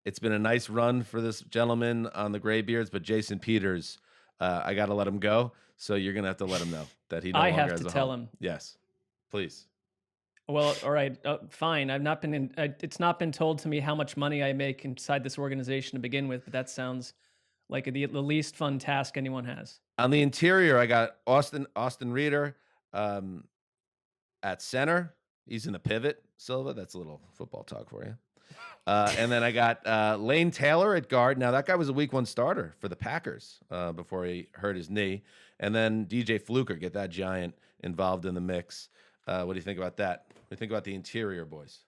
It's been a nice run for this gentleman on the Graybeards, but Jason Peters, I got to let him go. So you're going to have to let him know that he no longer has a home. I have to tell him. Yes, please. Well, all right, fine. It's not been told to me how much money I make inside this organization to begin with, but that sounds like the least fun task anyone has. On the interior, I got Austin Reeder, at center. He's in the pivot, Silva. That's a little football talk for you. And then I got Layne Taylor at guard. Now, that guy was a week 1 starter for the Packers before he hurt his knee. And then DJ Fluker, get that giant involved in the mix. What do you think about that? What do you think about the interior, boys?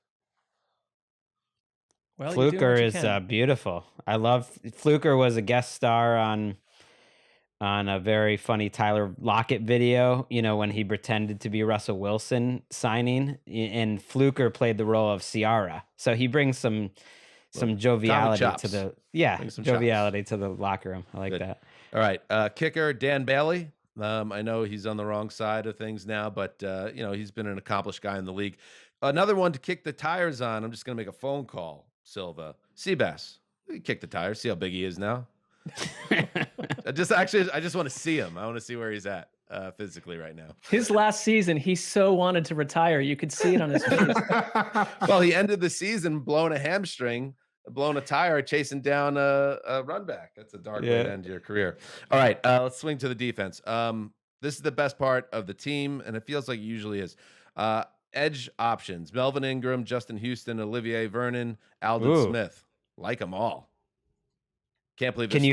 Well, Fluker is beautiful. I love Fluker. Was a guest star on a very funny Tyler Lockett video, when he pretended to be Russell Wilson signing, and Fluker played the role of Ciara. So he brings some joviality to the locker room. I like that. All right. Kicker, Dan Bailey. I know he's on the wrong side of things now, but he's been an accomplished guy in the league. Another one to kick the tires on. I'm just going to make a phone call, Silva. Seabass, kick the tires, see how big he is now. I just want to see him. I want to see where he's at physically right now. His last season, he so wanted to retire. You could see it on his face. Well, he ended the season blowing a hamstring, blowing a tire, chasing down a run back. That's a dark way to end your career. All right, let's swing to the defense. This is the best part of the team, and it feels like it usually is. Edge options: Melvin Ingram, Justin Houston, Olivier Vernon, Aldon Smith. Like them all. Can't believe. Can I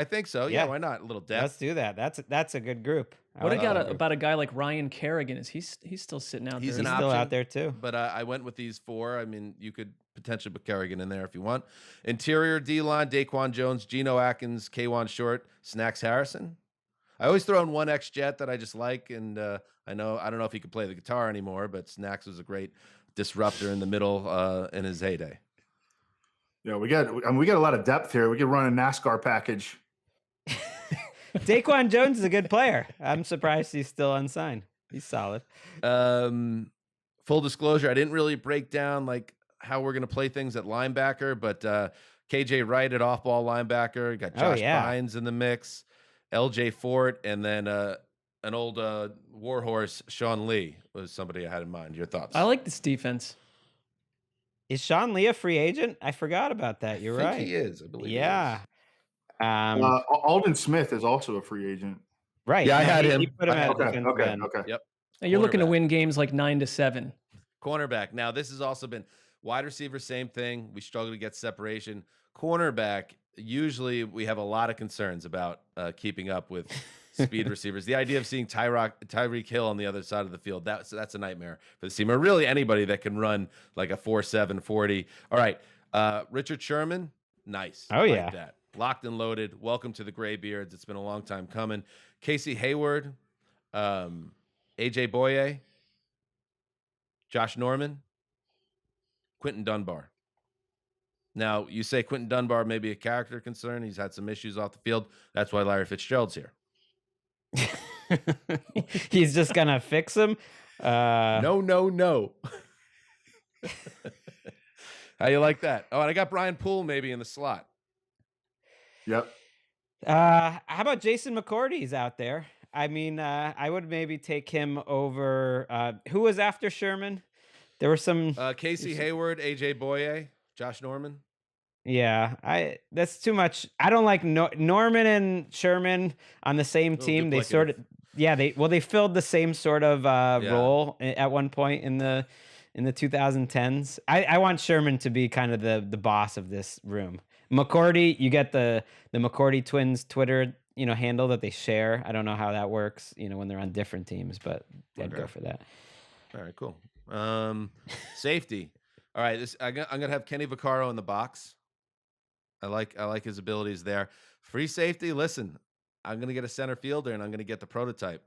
think so. Yeah, why not? A little depth. Let's do that. That's a good group. What about a guy like Ryan Kerrigan? Is he's still sitting out there? He's still out there too. But I went with these 4. I mean, you could potentially put Kerrigan in there if you want. Interior D-line: Daquan Jones, Geno Atkins, K'Wan Short, Snacks Harrison. I always throw in one X-Jet that I just like, and I don't know if he could play the guitar anymore, but Snacks was a great disruptor in the middle in his heyday. Yeah, we got a lot of depth here. We could run a NASCAR package. Daquan Jones is a good player. I'm surprised he's still unsigned. He's solid. Full disclosure, I didn't really break down like how we're going to play things at linebacker, but KJ Wright at off-ball linebacker. Got Josh Bynes in the mix. LJ Fort, and then an old warhorse, Sean Lee, was somebody I had in mind. Your thoughts? I like this defense. Is Sean Lee a free agent? I forgot about that. You're right. He is, I believe. Yeah. Aldon Smith is also a free agent. Right. Yeah, I had him. You put him at defensive end. Okay. Yep. Now you're looking to win games like 9-7. Cornerback. Now, this has also been wide receiver, same thing. We struggle to get separation. Cornerback, usually we have a lot of concerns about keeping up with speed receivers. The idea of seeing Tyreek Hill on the other side of the field, that's a nightmare for the team. Or really anybody that can run like a 4.7 40. All right. Richard Sherman, nice. Oh, yeah. Like that. Locked and loaded. Welcome to the Graybeards. It's been a long time coming. Casey Hayward, AJ Boye, Josh Norman, Quentin Dunbar. Now, you say Quentin Dunbar may be a character concern. He's had some issues off the field. That's why Larry Fitzgerald's here. He's just going to fix him? No. How you like that? Oh, and I got Brian Poole maybe in the slot. Yep. How about Jason McCourty's out there? I mean, I would maybe take him over. Who was after Sherman? There were some Casey Hayward, AJ Boye, Josh Norman. Yeah, that's too much. I don't like Norman and Sherman on the same team. They sort of, they filled the same sort of role at one point in the 2010s. I want Sherman to be kind of the boss of this room. McCourty, you get the McCourty twins Twitter handle that they share. I don't know how that works, when they're on different teams, but I'd go for that. All right, cool. Safety. All right, I'm gonna have Kenny Vaccaro in the box. I like his abilities there. Free safety. Listen, I'm gonna get a center fielder, and I'm gonna get the prototype.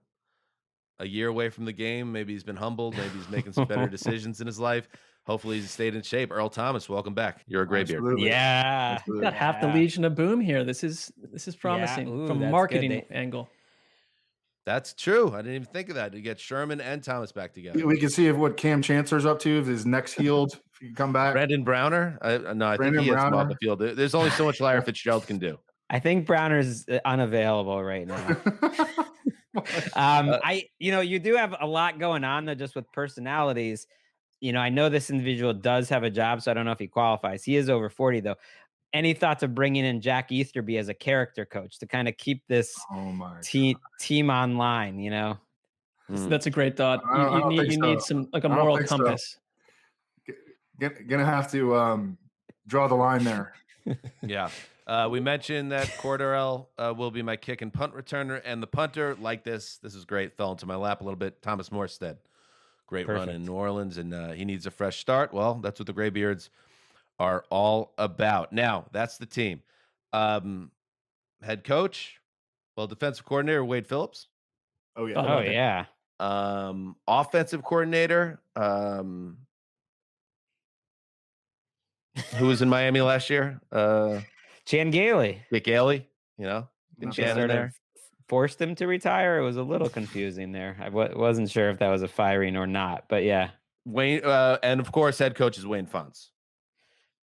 A year away from the game, maybe he's been humbled. Maybe he's making some better decisions in his life. Hopefully, he's stayed in shape. Earl Thomas, welcome back. You're a Graybeard. Yeah, we got half the Legion of Boom here. This is promising from a marketing angle. That's true. I didn't even think of that. You get Sherman and Thomas back together. We can see what Cam Chancellor's up to, if his neck's healed, if he can come back. Brandon Browner? I think he hits him off the field. There's only so much Larry Fitzgerald can do. I think Browner's unavailable right now. You do have a lot going on though, just with personalities. I know this individual does have a job, so I don't know if he qualifies. He is over 40 though. Any thoughts of bringing in Jack Easterby as a character coach to kind of keep this team online? That's a great thought. You need some like a moral compass. So. Gonna have to draw the line there. Yeah. We mentioned that Cordarrelle will be my kick and punt returner, and the punter, like this is great, fell into my lap a little bit. Thomas Morstead, great run in New Orleans, and he needs a fresh start. Well, that's what the Graybeards are all about. Now, that's the team. Head coach, defensive coordinator, Wade Phillips. Oh, yeah. Oh, yeah. Offensive coordinator, who was in Miami last year? Chan Gailey. Dick Gailey, Chan in there. forced him to retire? It was a little confusing there. I wasn't sure if that was a firing or not, but yeah. Wayne, and of course, head coach is Wayne Fonts.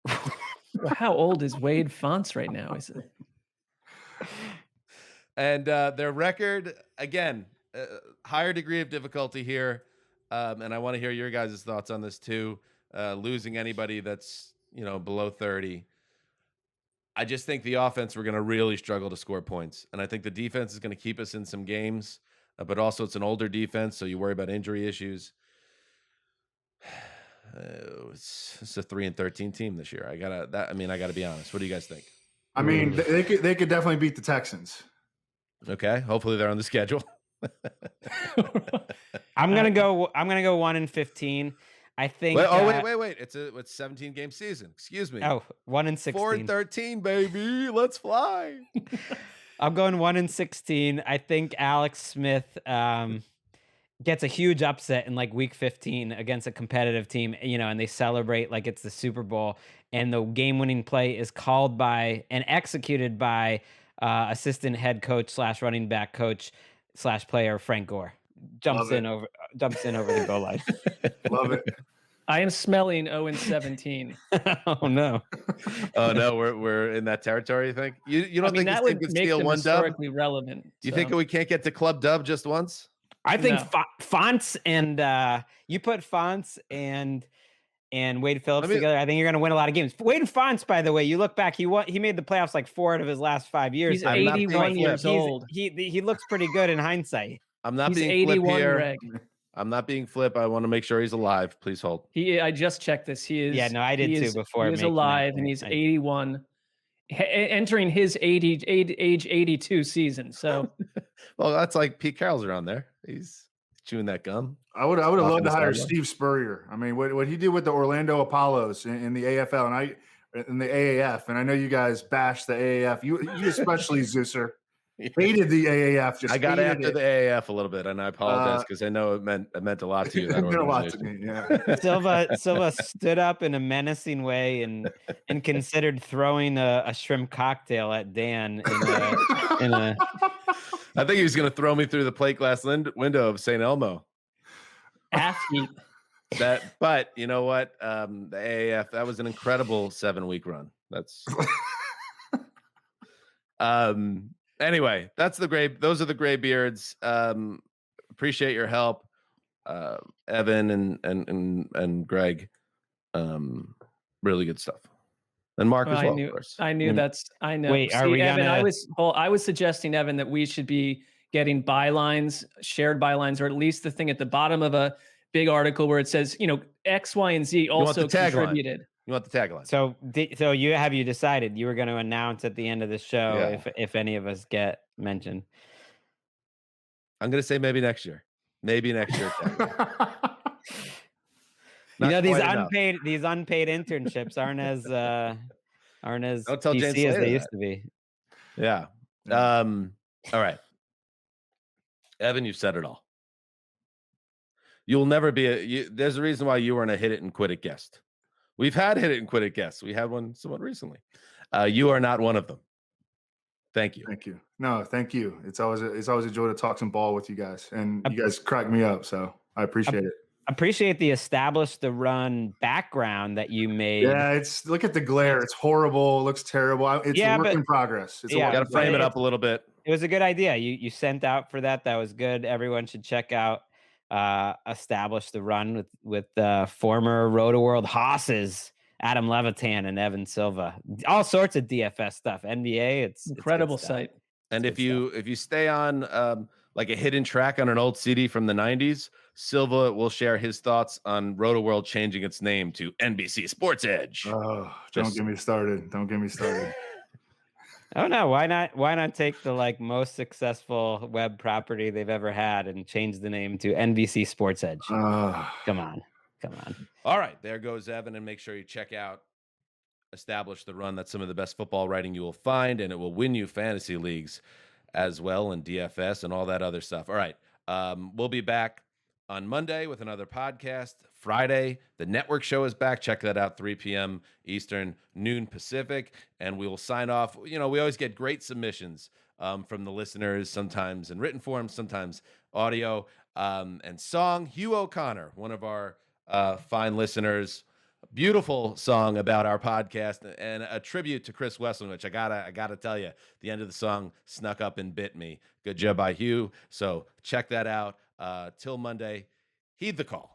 Well, how old is Wade Fonts right now? Is it? And their record, again, higher degree of difficulty here. And I want to hear your guys' thoughts on this too. Losing anybody that's, below 30. I just think the offense, we're going to really struggle to score points. And I think the defense is going to keep us in some games, but also it's an older defense, so you worry about injury issues. It's a 3-13 team this year. I gotta be honest. What do you guys think? I mean, they could definitely beat the Texans. Okay. Hopefully they're on the schedule. I'm gonna go 1-15. I think. Wait. It's a 17-game season. Excuse me. 1-16. 4-13, baby. Let's fly. I'm going 1-16. I think Alex Smith gets a huge upset in like week 15 against a competitive team, and they celebrate like it's the Super Bowl, and the game-winning play is called by and executed by assistant head coach / running back coach / player Frank Gore. Jumps in over the goal line. Love it. I am smelling 0-17. Oh no. Oh no, we're in that territory, you think? You don't think that this team would could make steal them one dub? historically relevant. You think we can't get to club dub just once? I think No. Fonts and you put Fonts and Wade Phillips together. I think you're going to win a lot of games. Wade Fonts, by the way, you look back, he made the playoffs like 4 out of his last 5 years. He's 81 years old. He looks pretty good in hindsight. I'm not He's being flip 81, here. Greg. I'm not being flip. I want to make sure he's alive. Please hold. I just checked this. He is. Yeah, no, I did too before. He is making alive, that and he's point. 81, entering his age 82 season. So, Well, that's like Pete Carroll's around there. He's chewing that gum. I would have loved to hire sideline. Steve Spurrier. I mean, what he did with the Orlando Apollos in the AFL and in the AAF, and I know you guys bashed the AAF. You especially, Zeusser, hated the AAF. I got after the AAF a little bit, and I apologize because I know it meant a lot to you. It meant a lot to me. Yeah. Silva stood up in a menacing way and considered throwing a shrimp cocktail at Dan in a I think he was going to throw me through the plate glass window of St. Elmo. athlete. But you know what? The AAF, that was an incredible 7-week run. That's anyway, those are the Graybeards. Appreciate your help, Evan and Gregg. Really good stuff. And Marc as well, of course. I knew that's. I know. Wait, are we Evan, gonna? I was suggesting, Evan, that we should be getting bylines, shared bylines, or at least the thing at the bottom of a big article where it says, X, Y, and Z also contributed. You want the tagline? So you decided you were going to announce at the end of the show if any of us get mentioned? I'm going to say maybe next year. Maybe next year. These unpaid internships aren't as Don't tell James PC as they that. used to be. Yeah. All right. Evan, you've said it all. You'll never be there's a reason why you weren't a hit it and quit it guest. We've had hit it and quit it guests. We had one somewhat recently. You are not one of them. Thank you. Thank you. No, thank you. It's always a joy to talk some ball with you guys, and you guys crack me up. So I appreciate it. Appreciate the establish the run background that you made. Yeah, look at the glare. It's horrible. It looks terrible. It's a work in progress. Got to frame it up a little bit. It was a good idea. You sent out for that. That was good. Everyone should check out establish the run with former Roto World Hosses Adam Levitan and Evan Silva. All sorts of DFS stuff. NBA. It's incredible good stuff. site. And if you stay on like a hidden track on an old CD from the 90s, Silva will share his thoughts on Roto World changing its name to NBC Sports Edge. Oh, don't get me started. Don't get me started. Oh no, why not take the most successful web property they've ever had and change the name to NBC Sports Edge? Come on. All right, there goes Evan, and make sure you check out Establish the Run. That's some of the best football writing you will find, and it will win you fantasy leagues as well, and DFS and all that other stuff. All right, we'll be back on Monday with another podcast. Friday, the network show is back. Check that out, 3 p.m. Eastern, noon Pacific. And we will sign off. We always get great submissions from the listeners, sometimes in written form, sometimes audio, and song. Hugh O'Connor, one of our fine listeners. Beautiful song about our podcast and a tribute to Chris Wesseling, which I gotta tell you, the end of the song snuck up and bit me. Good job by Hugh. So check that out. Till Monday, heed the call.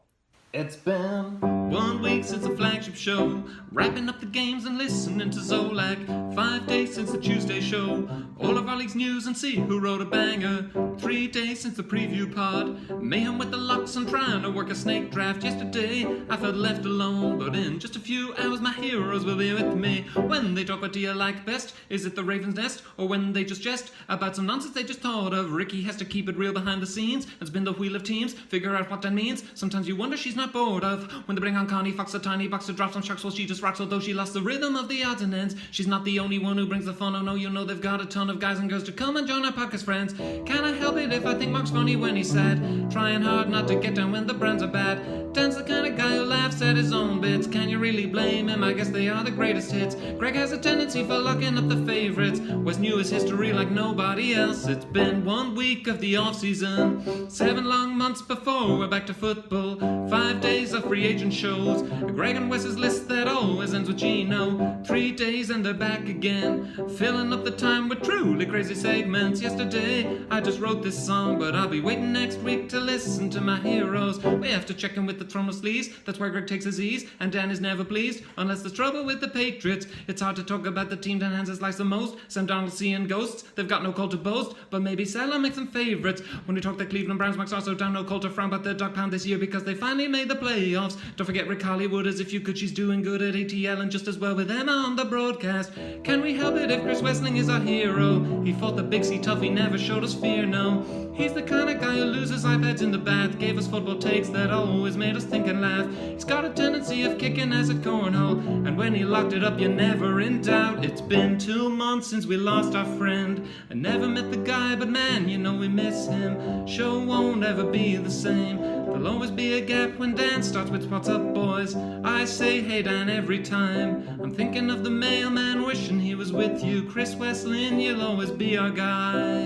It's been 1 week since the flagship show, wrapping up the games and listening to Zolak. 5 days since the Tuesday show, all of our league's news and see who wrote a banger. 3 days since the preview pod, mayhem with the locks and trying to work a snake draft. Yesterday I felt left alone, but in just a few hours my heroes will be with me. When they talk, what do you like best? Is it the Raven's Nest, or when they just jest about some nonsense they just thought of? Ricky has to keep it real behind the scenes and spin the wheel of teams, figure out what that means. Sometimes you wonder she's not bored of when they bring on Connie Fox, a tiny box to drop some sharks while she just rocks. Although she lost the rhythm of the odds and ends, she's not the only one who brings the fun. Oh no, you know they've got a ton of guys and girls to come and join our podcast friends. Can I help it if I think Marc's funny when he's sad, trying hard not to get down when the brands are bad? Dan's the kind of guy who laughs at his own bits. Can you really blame him? I guess they are the greatest hits. Gregg has a tendency for locking up the favorites. What's new is history like nobody else. It's been 1 week of the off-season, 7 long months before we're back to football, 5 days of free agent shows, Gregg and Wes's list that always ends with Gino. 3 days and they're back again, filling up the time with truly crazy segments. Yesterday I just wrote this song, but I'll be waiting next week to listen to my heroes. We have to check in with the throne of sleaze, that's where Gregg takes his ease, and Dan is never pleased unless there's trouble with the Patriots. It's hard to talk about the team Dan Hanzus likes the most. Sam Darnold seeing ghosts, they've got no Colt to boast, but maybe Salah makes them favorites. When we talk the Cleveland Browns, Marc's also down no Colt to frown, but the dog pound this year because they finally made the playoffs. Don't forget Rick Hollywood, as if you could, she's doing good at ATL and just as well with Emma on the broadcast. Can we help it if Chris Wesseling is our hero? He fought the Big C tough, he never showed us fear, no. He's the kind of guy who loses iPads in the bath, gave us football takes that always made us think and laugh. He's got a tendency of kicking as a cornhole, and when he locked it up you're never in doubt. It's been 2 months since we lost our friend. I never met the guy, but man, you know we miss him. Show won't ever be the same. There'll always be a gap when Dan starts with "What's up, boys?" I say hey Dan every time. I'm thinking of the mailman wishing he was with you. Chris Wesseling, you'll always be our guy.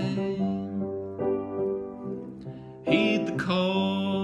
Heed the call.